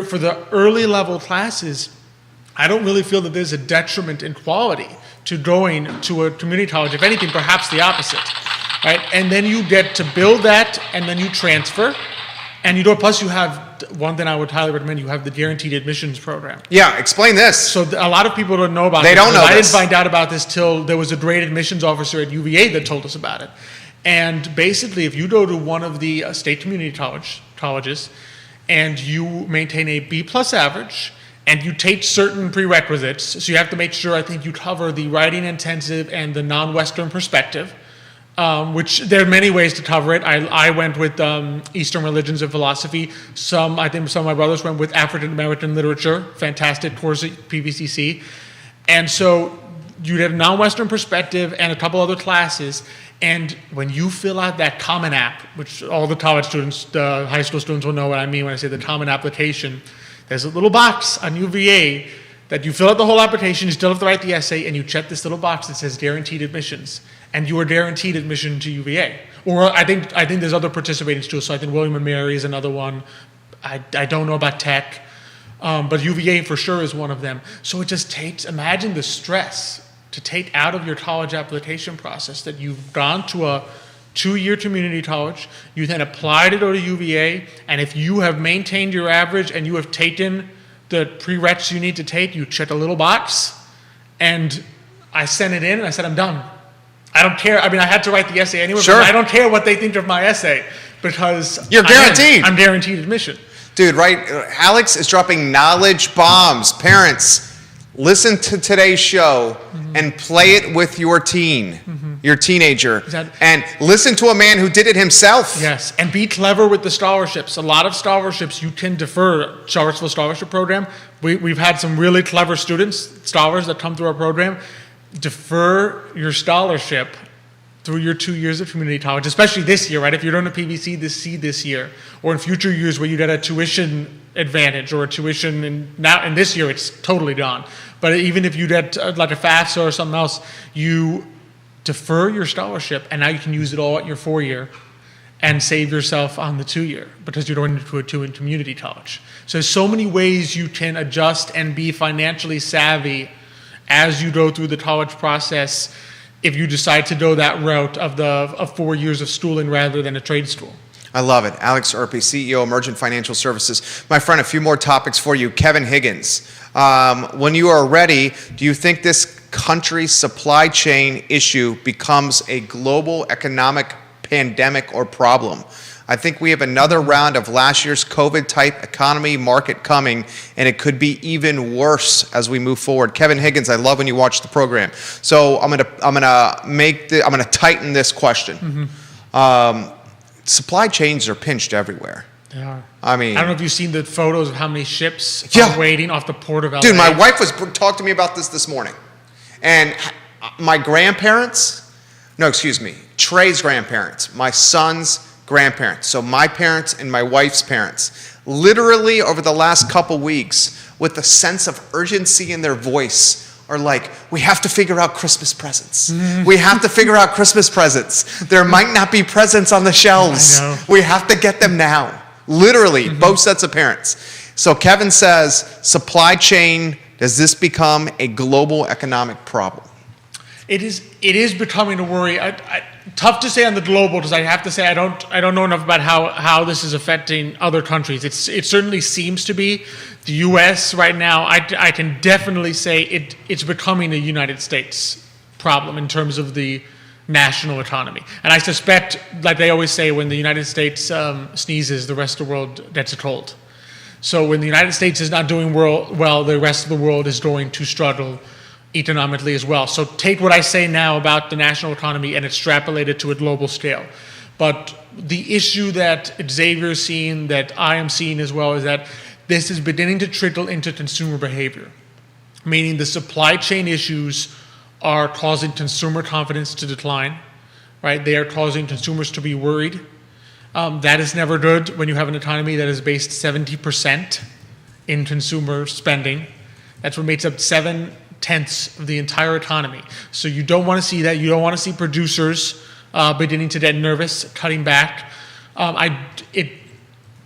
B: for the early level classes, I don't really feel that there's a detriment in quality to going to a community college. If anything, perhaps the opposite, right? And then you get to build that, and then you transfer. And plus you have, one thing I would highly recommend, you have the guaranteed admissions program.
A: Yeah, explain this.
B: So a lot of people don't know about
A: this. They don't know this.
B: I didn't find out about this till there was a great admissions officer at UVA that told us about it. And basically, if you go to one of the state community colleges and you maintain a B+ average and you take certain prerequisites, so you have to make sure, I think you cover the writing intensive and the non-Western perspective, which there are many ways to cover it. I went with Eastern religions and philosophy. I think some of my brothers went with African American literature, fantastic course at PVCC. And so you have a non-Western perspective and a couple other classes. And when you fill out that common app, which all the college students, the high school students will know what I mean when I say the common application, there's a little box on UVA that you fill out the whole application, you still have to write the essay, and you check this little box that says guaranteed admissions, and you are guaranteed admission to UVA. Or I think there's other participating schools. So I think William and Mary is another one. I don't know about Tech, but UVA for sure is one of them. So it just takes, imagine the stress to take out of your college application process that you've gone to a 2-year community college, you then apply to go to UVA, and if you have maintained your average and you have taken the prereqs you need to take, you check a little box, and I sent it in and I said, I'm done. I don't care. I mean, I had to write the essay anyway,
A: Sure.
B: but I don't care what they think of my essay because
A: You're guaranteed.
B: I'm guaranteed admission.
A: Dude, right? Alex is dropping knowledge bombs. Parents, listen to today's show and play it with your teen, your teenager, and listen to a man who did it himself.
B: Yes, and be clever with the scholarships. A lot of scholarships you can defer. Charlottesville Scholarship Program, we've had some really clever students, scholars that come through our program. Defer your scholarship through your 2 years of community college, especially this year, right? If you're doing a PVC this year, or in future years where you get a tuition advantage or a tuition, in this year it's totally gone. But even if you get like a FAFSA or something else, you defer your scholarship, and now you can use it all at your 4-year and save yourself on the 2-year because you're going to a 2 in community college. So there's so many ways you can adjust and be financially savvy as you go through the college process if you decide to go that route of 4 years of schooling rather than a trade school.
A: I love it. Alex Erpe, CEO, Emergent Financial Services. My friend, a few more topics for you. Kevin Higgins, when you are ready, do you think this country's supply chain issue becomes a global economic pandemic or problem? I think we have another round of last year's COVID-type economy market coming, and it could be even worse as we move forward. Kevin Higgins, I love when you watch the program. So I'm gonna tighten this question. Supply chains are pinched everywhere.
B: They are.
A: I mean,
B: I don't know if you've seen the photos of how many ships
A: Yeah.
B: are waiting off the port of LA.
A: dude, my wife was talking to me about this morning, and my grandparents, Trey's grandparents, my son's grandparents, so my parents and my wife's parents, literally over the last couple weeks, with a sense of urgency in their voice, are like, we have to figure out Christmas presents. We have to figure out Christmas presents. There might not be presents on the shelves.
B: I know.
A: We have to get them now. Literally, both sets of parents. So Kevin says, supply chain, does this become a global economic problem?
B: It is becoming a worry. Tough to say on the global, because I have to say I don't know enough about how this is affecting other countries. It certainly seems to be. The U.S. right now, I can definitely say it's becoming a United States problem in terms of the national economy. And I suspect, like they always say, when the United States sneezes, the rest of the world gets a cold. So when the United States is not doing well, the rest of the world is going to struggle economically as well. So take what I say now about the national economy and extrapolate it to a global scale. But the issue that Xavier's seeing, that I am seeing as well, is that this is beginning to trickle into consumer behavior, meaning the supply chain issues are causing consumer confidence to decline, right? They are causing consumers to be worried. That is never good when you have an economy that is based 70% in consumer spending. That's what makes up 7/10 of the entire economy. So you don't want to see that. You don't want to see producers beginning to get nervous, cutting back.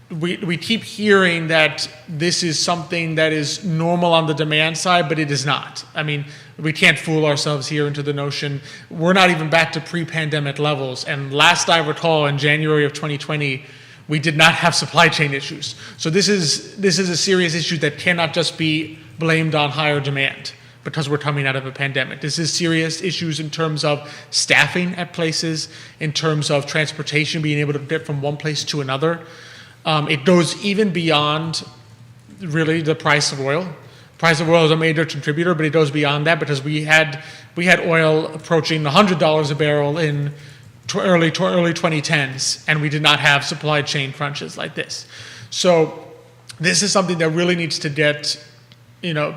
B: We keep hearing that this is something that is normal on the demand side, but it is not. I mean, we can't fool ourselves here into the notion we're not even back to pre-pandemic levels. And last I recall, in January of 2020, we did not have supply chain issues. So this is a serious issue that cannot just be blamed on higher demand because we're coming out of a pandemic. This is serious issues in terms of staffing at places, in terms of transportation, being able to get from one place to another. It goes even beyond really the price of oil. Price of oil is a major contributor, but it goes beyond that because we had oil approaching $100 a barrel in early 2010s, and we did not have supply chain crunches like this. So this is something that really needs to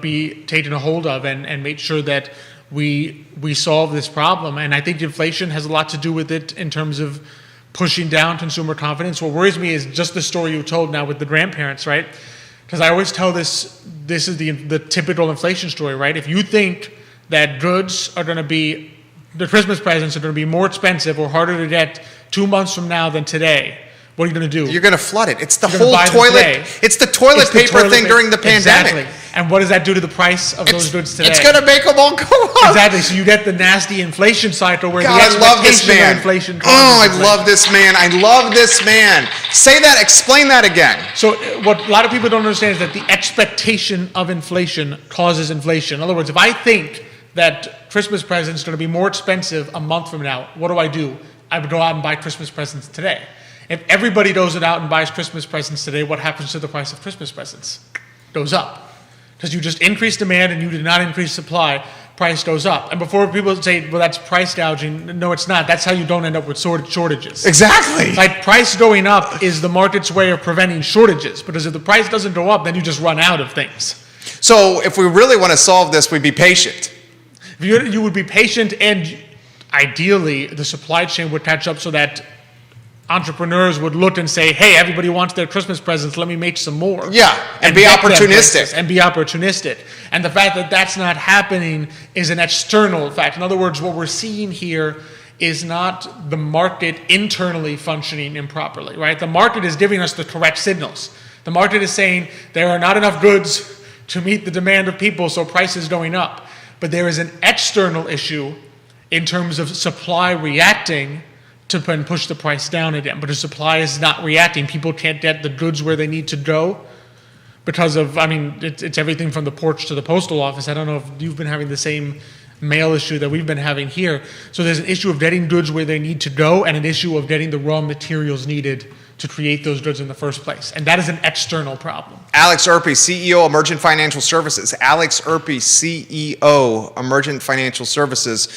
B: be taken a hold of and make sure that we solve this problem. And I think inflation has a lot to do with it in terms of pushing down consumer confidence. What worries me is just the story you told now with the grandparents, right? Because I always tell this is the typical inflation story, right? If you think that goods are going to be, the Christmas presents are going to be more expensive or harder to get 2 months from now than today, what are you going to do?
A: You're going to flood it. It's the
B: You're
A: whole
B: gonna buy them
A: toilet.
B: today.
A: It's the toilet paper thing during the pandemic.
B: Exactly. And what does that do to the price of those goods today?
A: It's going to make them all go up.
B: Exactly. So you get the nasty inflation cycle where
A: God,
B: the
A: I love this
B: expectation
A: man.
B: of inflation
A: Oh, I
B: causes
A: love this man. I love this man. Say that. Explain that again.
B: So what a lot of people don't understand is that the expectation of inflation causes inflation. In other words, if I think that Christmas presents are going to be more expensive a month from now, what do? I would go out and buy Christmas presents today. If everybody goes out and buys Christmas presents today, what happens to the price of Christmas presents? Goes up. Because you just increase demand and you did not increase supply, price goes up. And before people say, well, that's price gouging, no, it's not. That's how you don't end up with shortages.
A: Exactly.
B: Like, price going up is the market's way of preventing shortages. Because if the price doesn't go up, then you just run out of things.
A: So if we really want to solve this, we'd be patient.
B: You would be patient, and ideally the supply chain would catch up so that entrepreneurs would look and say, hey, everybody wants their Christmas presents, let me make some more.
A: Yeah, and be opportunistic.
B: And be opportunistic. And the fact that that's not happening is an external fact. In other words, what we're seeing here is not the market internally functioning improperly, right? The market is giving us the correct signals. The market is saying there are not enough goods to meet the demand of people, so price is going up. But there is an external issue in terms of supply reacting to push the price down again. But the supply is not reacting. People can't get the goods where they need to go because of, it's everything from the porch to the postal office. I don't know if you've been having the same mail issue that we've been having here. So there's an issue of getting goods where they need to go and an issue of getting the raw materials needed to create those goods in the first place. And that is an external problem. Alex
A: Erpe, CEO, Emergent Financial Services. Alex Erpe, CEO, Emergent Financial Services.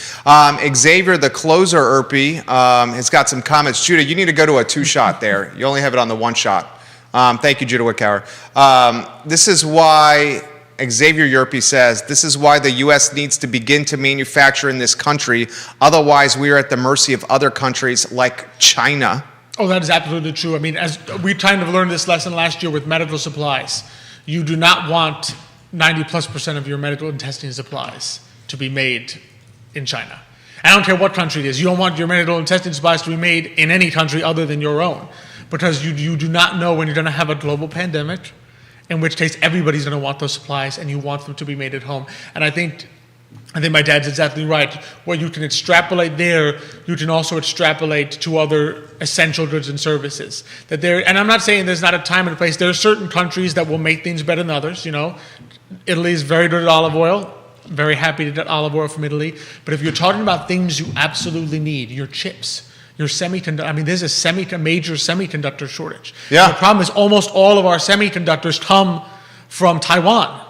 A: Xavier, the closer Erpe, has got some comments. Judah, you need to go to a 2-shot there. You only have it on the 1-shot. Thank you, Judah Wickower. This is why Xavier Yerpe says, this is why the U.S. needs to begin to manufacture in this country. Otherwise, we are at the mercy of other countries like China.
B: Oh, that is absolutely true. As we kind of learned this lesson last year with medical supplies, you do not want 90+% of your medical and testing supplies to be made in China. I don't care what country it is. You don't want your medical and testing supplies to be made in any country other than your own, because you do not know when you're going to have a global pandemic, in which case everybody's going to want those supplies and you want them to be made at home. And I think my dad's exactly right. What you can extrapolate there, you can also extrapolate to other essential goods and services. And I'm not saying there's not a time and a place. There are certain countries that will make things better than others. Italy is very good at olive oil. I'm very happy to get olive oil from Italy. But if you're talking about things you absolutely need, your chips, your semiconductor, there's a major semiconductor shortage.
A: Yeah.
B: And the problem is almost all of our semiconductors come from Taiwan.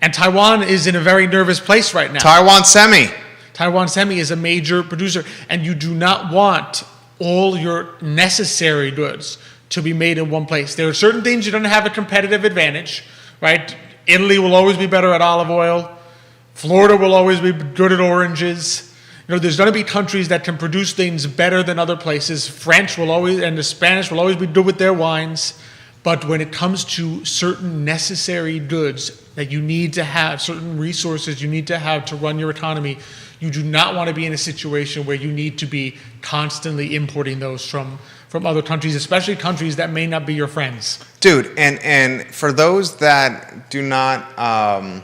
B: And Taiwan is in a very nervous place right now.
A: Taiwan Semi
B: is a major producer. And you do not want all your necessary goods to be made in one place. There are certain things you don't have a competitive advantage, right? Italy will always be better at olive oil. Florida will always be good at oranges. There's going to be countries that can produce things better than other places. French will always, and the Spanish will always be good with their wines. But when it comes to certain necessary goods that you need to have, certain resources you need to have to run your economy, you do not want to be in a situation where you need to be constantly importing those from other countries, especially countries that may not be your friends.
A: Dude, and for those that do not,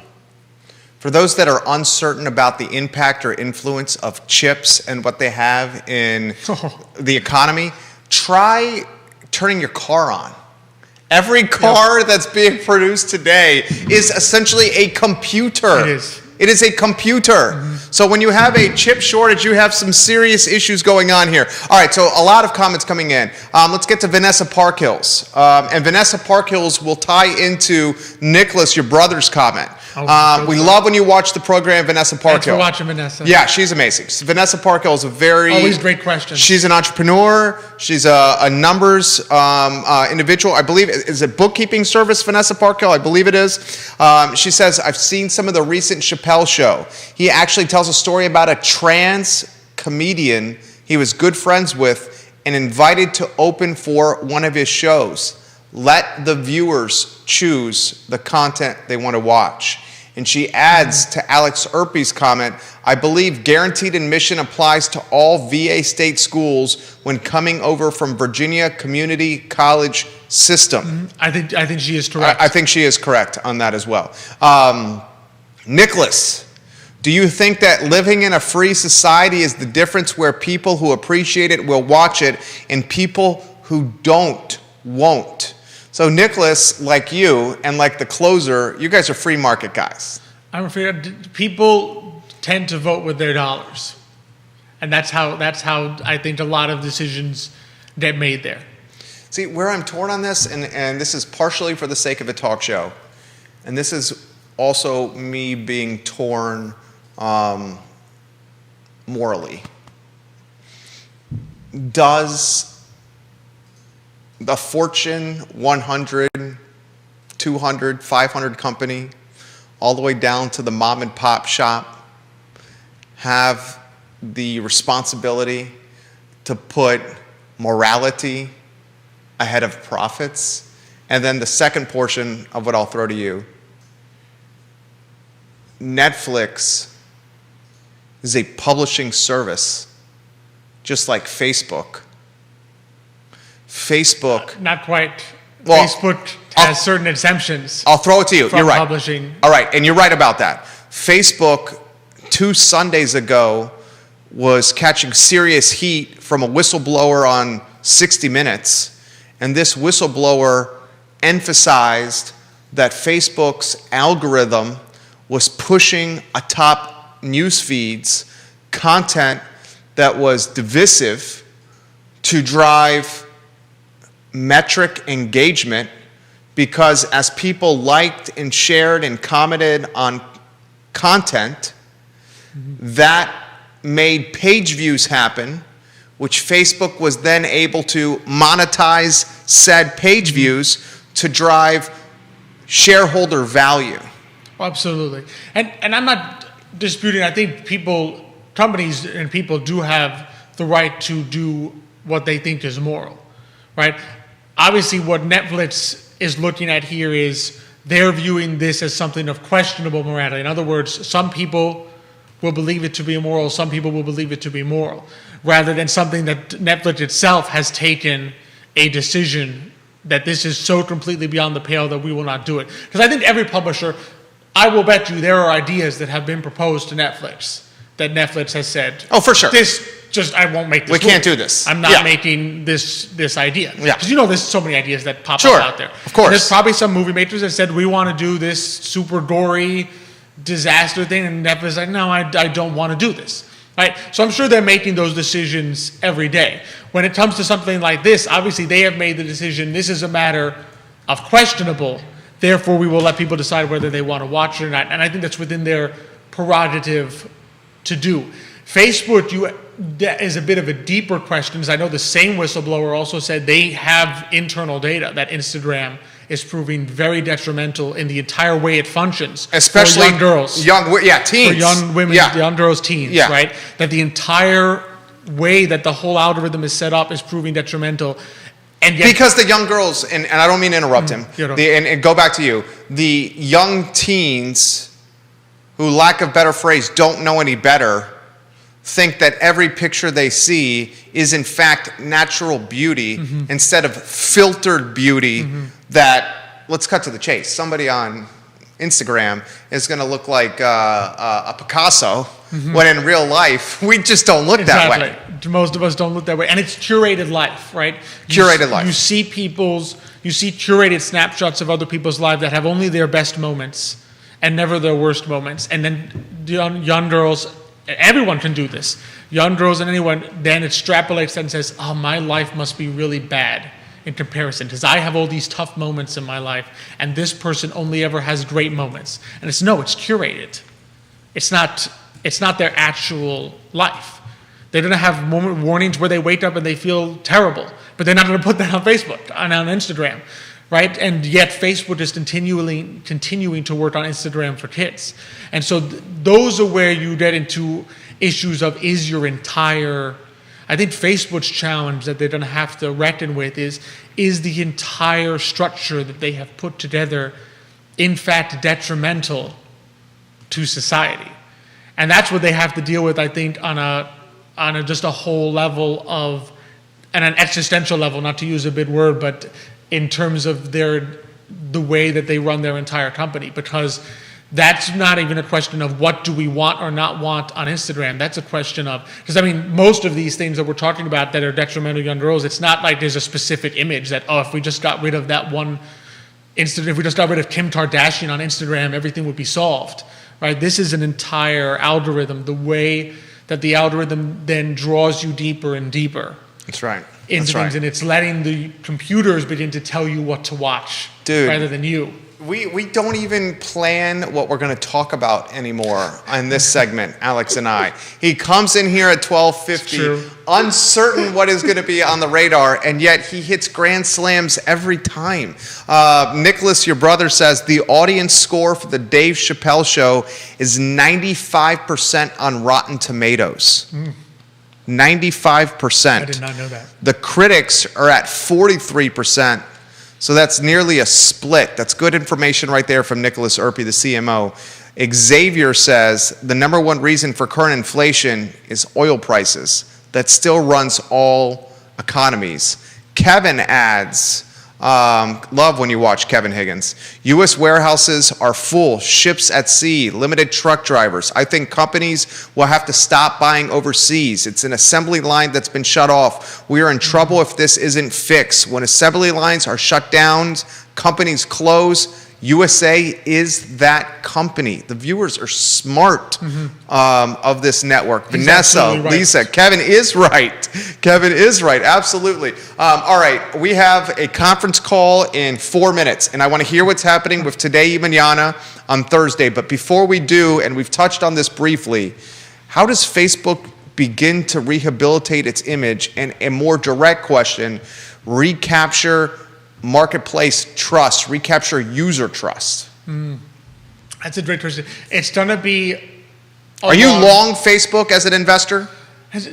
A: for those that are uncertain about the impact or influence of chips and what they have in the economy, try turning your car on. Every car that's being produced today is essentially a computer.
B: It is.
A: It is a computer. Mm-hmm. So when you have a chip shortage, you have some serious issues going on here. All right, so a lot of comments coming in. Let's get to Vanessa Parkhills. And Vanessa Parkhills will tie into Nicholas, your brother's comment. We love when you watch the program, Vanessa Parkhill.
B: Thanks for watching, Vanessa.
A: Yeah, she's amazing. So Vanessa Parkhill is
B: always great questions.
A: She's an entrepreneur. She's a numbers individual. I believe, is it bookkeeping service, Vanessa Parkhill? I believe it is. She says, I've seen some of the recent Chappelle show. He actually tells a story about a trans comedian he was good friends with and invited to open for one of his shows. Let the viewers choose the content they want to watch. And she adds to Alex Erpy's comment, I believe guaranteed admission applies to all VA state schools when coming over from Virginia Community College System.
B: I think she is correct.
A: I think she is correct on that as well. Nicholas, do you think that living in a free society is the difference where people who appreciate it will watch it and people who don't won't? So Nicholas, like you and like the closer, you guys are free market guys.
B: I'm afraid people tend to vote with their dollars. And that's how I think a lot of decisions get made there.
A: See, where I'm torn on this, and this is partially for the sake of a talk show, and this is also me being torn morally. Does the Fortune 100, 200, 500 company, all the way down to the mom and pop shop, have the responsibility to put morality ahead of profits? And then the second portion of what I'll throw to you, Netflix is a publishing service, just like Facebook. Facebook.
B: Not quite.
A: Well,
B: Facebook has certain exemptions.
A: I'll throw it to you.
B: From
A: You're right.
B: Publishing.
A: All right, and you're right about that. Facebook, 2 Sundays ago, was catching serious heat from a whistleblower on 60 Minutes, and this whistleblower emphasized that Facebook's algorithm was pushing atop news feeds content that was divisive to drive metric engagement, because as people liked and shared and commented on content, that made page views happen, which Facebook was then able to monetize said page views to drive shareholder value.
B: Absolutely. And I'm not disputing, I think companies and people do have the right to do what they think is moral, right? Obviously, what Netflix is looking at here is they're viewing this as something of questionable morality. In other words, some people will believe it to be immoral, some people will believe it to be moral, rather than something that Netflix itself has taken a decision that this is so completely beyond the pale that we will not do it. Because I think every publisher, I will bet you there are ideas that have been proposed to Netflix that Netflix has said,
A: oh, for sure,
B: I won't make this.
A: We can't do this.
B: I'm not making this idea.
A: Yeah.
B: Because there's so many ideas that pop
A: Sure,
B: up out there.
A: of course.
B: And there's probably some movie makers that said, we want to do this super gory disaster thing, and Netflix is like, no, I don't want to do this. Right? So I'm sure they're making those decisions every day. When it comes to something like this, obviously they have made the decision, this is a matter of questionable, therefore we will let people decide whether they want to watch it or not. And I think that's within their prerogative to do. Facebook is a bit of a deeper question, because I know the same whistleblower also said they have internal data that Instagram is proving very detrimental in the entire way it functions,
A: especially
B: for young girls,
A: teens,
B: for young women, young girls, teens, right? That the entire way that the whole algorithm is set up is proving detrimental, and yet,
A: because the young girls, and I don't mean to interrupt him, and go back to you, the young teens who, lack of better phrase, don't know any better, think that every picture they see is in fact natural beauty instead of filtered beauty that, let's cut to the chase, somebody on Instagram is going to look like a Picasso, when in real life, we just don't look that way.
B: Most of us don't look that way. And it's curated life, right?
A: Curated life.
B: You see curated snapshots of other people's lives that have only their best moments and never their worst moments. And then young girls, everyone can do this. Young girls and anyone then extrapolates that and says, oh, my life must be really bad in comparison, because I have all these tough moments in my life, and this person only ever has great moments. And it's curated. It's not their actual life. They're going to have moment warnings where they wake up and they feel terrible, but they're not going to put that on Facebook and on Instagram, right? And yet Facebook is continuing to work on Instagram for kids. And so those are where you get into issues of, is your entire, I think Facebook's challenge that they're going to have to reckon with is the entire structure that they have put together, in fact, detrimental to society. And that's what they have to deal with, I think, on a just a whole level of, and an existential level, not to use a big word, but in terms of the way that they run their entire company. Because that's not even a question of what do we want or not want on Instagram. That's a question of, because I mean, most of these things that we're talking about that are detrimental to young girls, it's not like there's a specific image that, oh, if we just got rid of that one Instagram, if we just got rid of Kim Kardashian on Instagram, everything would be solved, right? This is an entire algorithm, the way that the algorithm then draws you deeper and deeper.
A: That's right.
B: Into things, and it's letting the computers begin to tell you what to watch,
A: dude,
B: rather than you.
A: We don't even plan what we're going to talk about anymore on this segment, Alex and I. He comes in here at 12:50, uncertain what is going to be on the radar, and yet he hits grand slams every time. Nicholas, your brother, says the audience score for the Dave Chappelle show is 95% on Rotten Tomatoes. 95%.
B: I did not know that.
A: The critics are at 43%. So that's nearly a split. That's good information right there from Nicholas Erpe, the CMO. Xavier says the number one reason for current inflation is oil prices. That still runs all economies. Kevin adds, love when you watch Kevin Higgins. U.S. warehouses are full, ships at sea, limited truck drivers. I think companies will have to stop buying overseas. It's an assembly line that's been shut off. We are in trouble if this isn't fixed. When assembly lines are shut down, companies close. USA is that company. The viewers are smart of this network.
B: He's
A: Vanessa,
B: right.
A: Lisa, Kevin is right. Kevin is right, absolutely. All right, we have a conference call in 4 minutes, and I want to hear what's happening with Today y Mañana on Thursday. But before we do, and we've touched on this briefly, how does Facebook begin to rehabilitate its image? And a more direct question, recapture marketplace trust, recapture user trust?
B: That's a great question. It's going to be...
A: Are you long Facebook as an investor?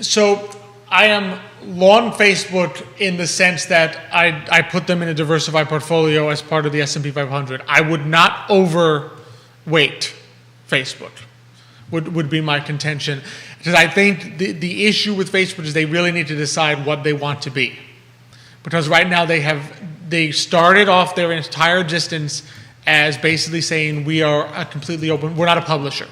B: So I am long Facebook in the sense that I put them in a diversified portfolio as part of the S&P 500. I would not overweight Facebook, would be my contention. Because I think the issue with Facebook is they really need to decide what they want to be. Because right now they started off their entire existence as basically saying we are a completely open, we're not a publisher.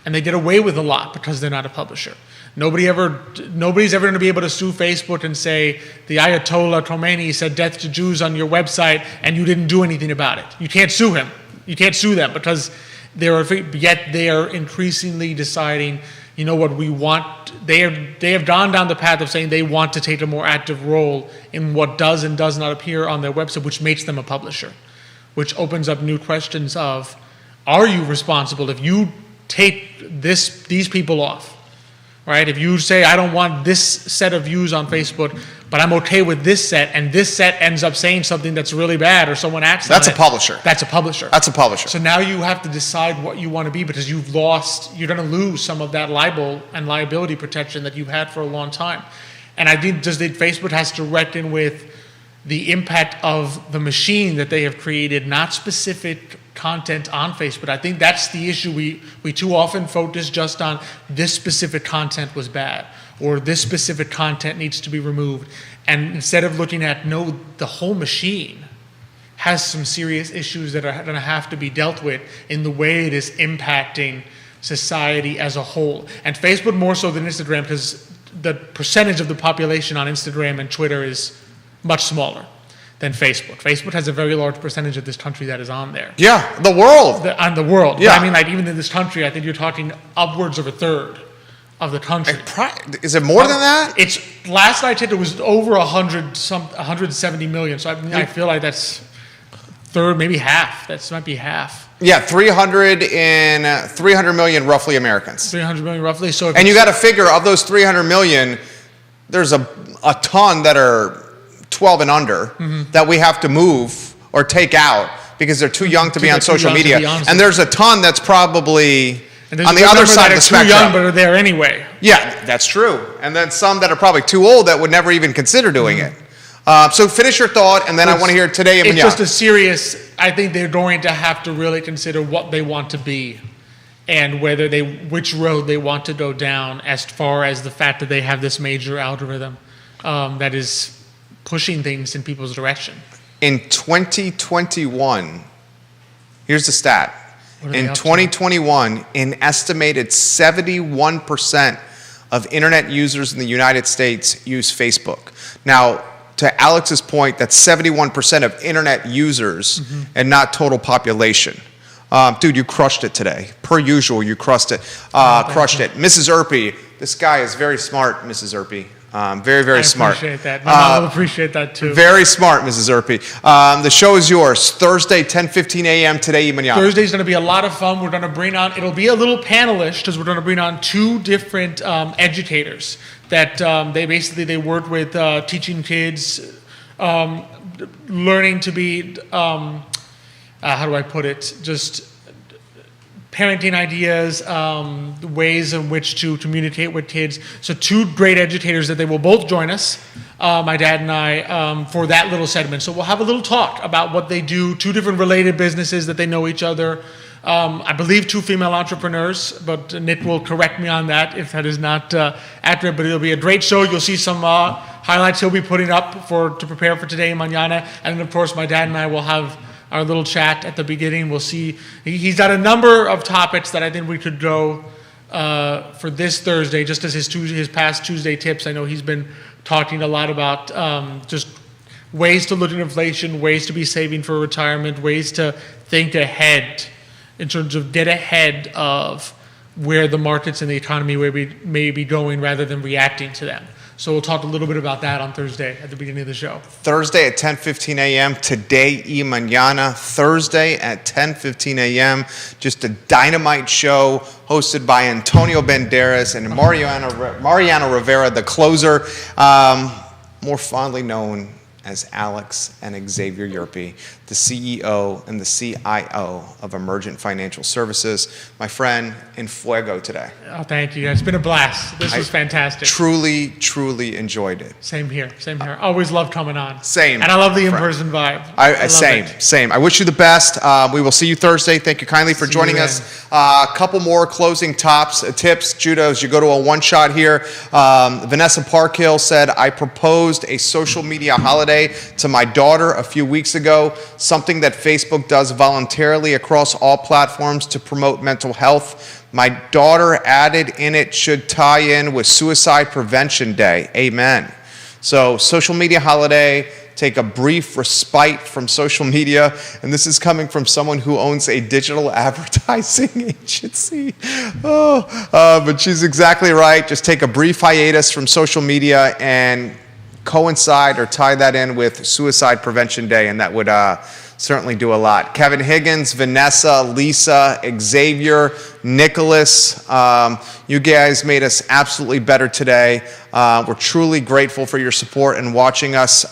B: And they get away with a lot because they're not a publisher. Nobody's ever going to be able to sue Facebook and say the Ayatollah Khomeini said death to Jews on your website and you didn't do anything about it. You can't sue him. You can't sue them because yet they are increasingly deciding, you know what, we want, they have gone down the path of saying they want to take a more active role in what does and does not appear on their website, which makes them a publisher, which opens up new questions of, are you responsible if you take these people off, right? If you say, I don't want this set of views on Facebook, but I'm okay with this set, and this set ends up saying something that's really bad, or someone acts on it.
A: That's a publisher.
B: That's a publisher.
A: That's a publisher.
B: So now you have to decide what you want to be because you're going to lose some of that libel and liability protection that you've had for a long time. And I think Facebook has to reckon with the impact of the machine that they have created, not specific content on Facebook. I think that's the issue. We too often focus just on this specific content was bad or this specific content needs to be removed. And instead of looking at, no, the whole machine has some serious issues that are going to have to be dealt with in the way it is impacting society as a whole. And Facebook more so than Instagram because the percentage of the population on Instagram and Twitter is much smaller than Facebook. Facebook has a very large percentage of this country that is on there.
A: Yeah, the world.
B: On the world.
A: Yeah.
B: But I mean, like even in this country, I think you're talking upwards of a third of the country.
A: Is it more than that?
B: It's last I checked, it was over 170 million. So I feel like that's third, maybe half. That might be half.
A: Yeah, 300 million roughly Americans.
B: 300 million roughly. So
A: and you got to figure of those 300 million, there's a ton that are 12 and under that we have to move or take out because they're too young to be on social media. And there's a ton that's probably
B: And there's
A: on
B: a
A: the
B: good
A: other
B: number
A: side
B: that
A: of the
B: are too young
A: spectrum.
B: but are there anyway.
A: Yeah, that's true. And then some that are probably too old that would never even consider doing it. So finish your thought, and then I want to hear today.
B: It's just a serious. I think they're going to have to really consider what they want to be, and which road they want to go down, as far as the fact that they have this major algorithm that is pushing things in people's direction.
A: In 2021, here's the stat. In
B: up to?
A: 2021, an estimated 71% of internet users in the United States use Facebook. Now, to Alex's point, that's 71% of internet users and not total population. Dude, you crushed it today. Per usual, you crushed it. Crushed it. Mrs. Erpy, this guy is very smart, Mrs. Erpy. Very, very smart.
B: I appreciate that. My mom will appreciate that too.
A: Very smart, Mrs. Erpy. The show is yours. Thursday, 10:15 a.m. today, Manana.
B: Thursday's going to be a lot of fun. We're going to bring on, it'll be a little panelish, because we're going to bring on two different educators that they work with teaching kids, learning to be, how do I put it, just parenting ideas, ways in which to communicate with kids. So two great educators that they will both join us, my dad and I, for that little segment. So we'll have a little talk about what they do, two different related businesses that they know each other. I believe two female entrepreneurs, but Nick will correct me on that if that is not accurate, but it'll be a great show. You'll see some highlights he'll be putting up to prepare for today, mañana. And then, of course, my dad and I will have our little chat at the beginning. We'll see. He's got a number of topics that I think we could go for this Thursday, just as his past Tuesday tips. I know he's been talking a lot about just ways to look at inflation, ways to be saving for retirement, ways to think ahead in terms of get ahead of where the markets and the economy may be going rather than reacting to them. So we'll talk a little bit about that on Thursday at the beginning of the show.
A: Thursday at 10:15 a.m. Today y mañana. Thursday at 10:15 a.m. Just a dynamite show hosted by Antonio Banderas and Mariano Rivera, the closer, more fondly known as Alex and Xavier Yerpe, the CEO and the CIO of Emergent Financial Services. My friend, in fuego today.
B: Oh, thank you. It's been a blast. This was fantastic.
A: Truly, truly enjoyed it.
B: Same here. Same here. Always love coming on.
A: Same.
B: And I love the in-person vibe.
A: Same. I wish you the best. We will see you Thursday. Thank you kindly for joining us. A couple more closing tips. Judah, as you go to a one-shot here, Vanessa Parkhill said, I proposed a social media holiday to my daughter a few weeks ago, something that Facebook does voluntarily across all platforms to promote mental health. My daughter added in it should tie in with Suicide Prevention Day. Amen. So social media holiday, take a brief respite from social media. And this is coming from someone who owns a digital advertising agency. But she's exactly right. Just take a brief hiatus from social media and coincide or tie that in with Suicide Prevention Day, and that would certainly do a lot. Kevin Higgins, Vanessa, Lisa, Xavier, Nicholas, you guys made us absolutely better today. We're truly grateful for your support and watching us.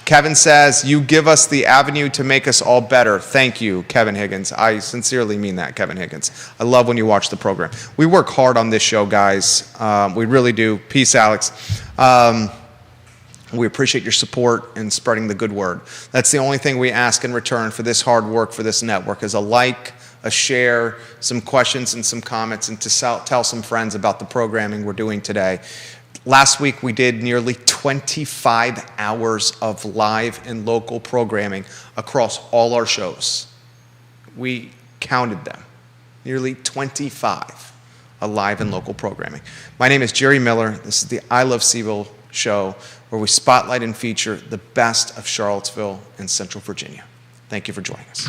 A: Kevin says, you give us the avenue to make us all better. Thank you, Kevin Higgins. I sincerely mean that, Kevin Higgins. I love when you watch the program. We work hard on this show, guys. We really do. Peace, Alex. We appreciate your support and spreading the good word. That's the only thing we ask in return for this hard work for this network is a like, a share, some questions and some comments, and to tell some friends about the programming we're doing today. Last week we did nearly 25 hours of live and local programming across all our shows. We counted them. Nearly 25 live and local programming. My name is Jerry Miller. This is the I Love Seville show, where we spotlight and feature the best of Charlottesville and Central Virginia. Thank you for joining us.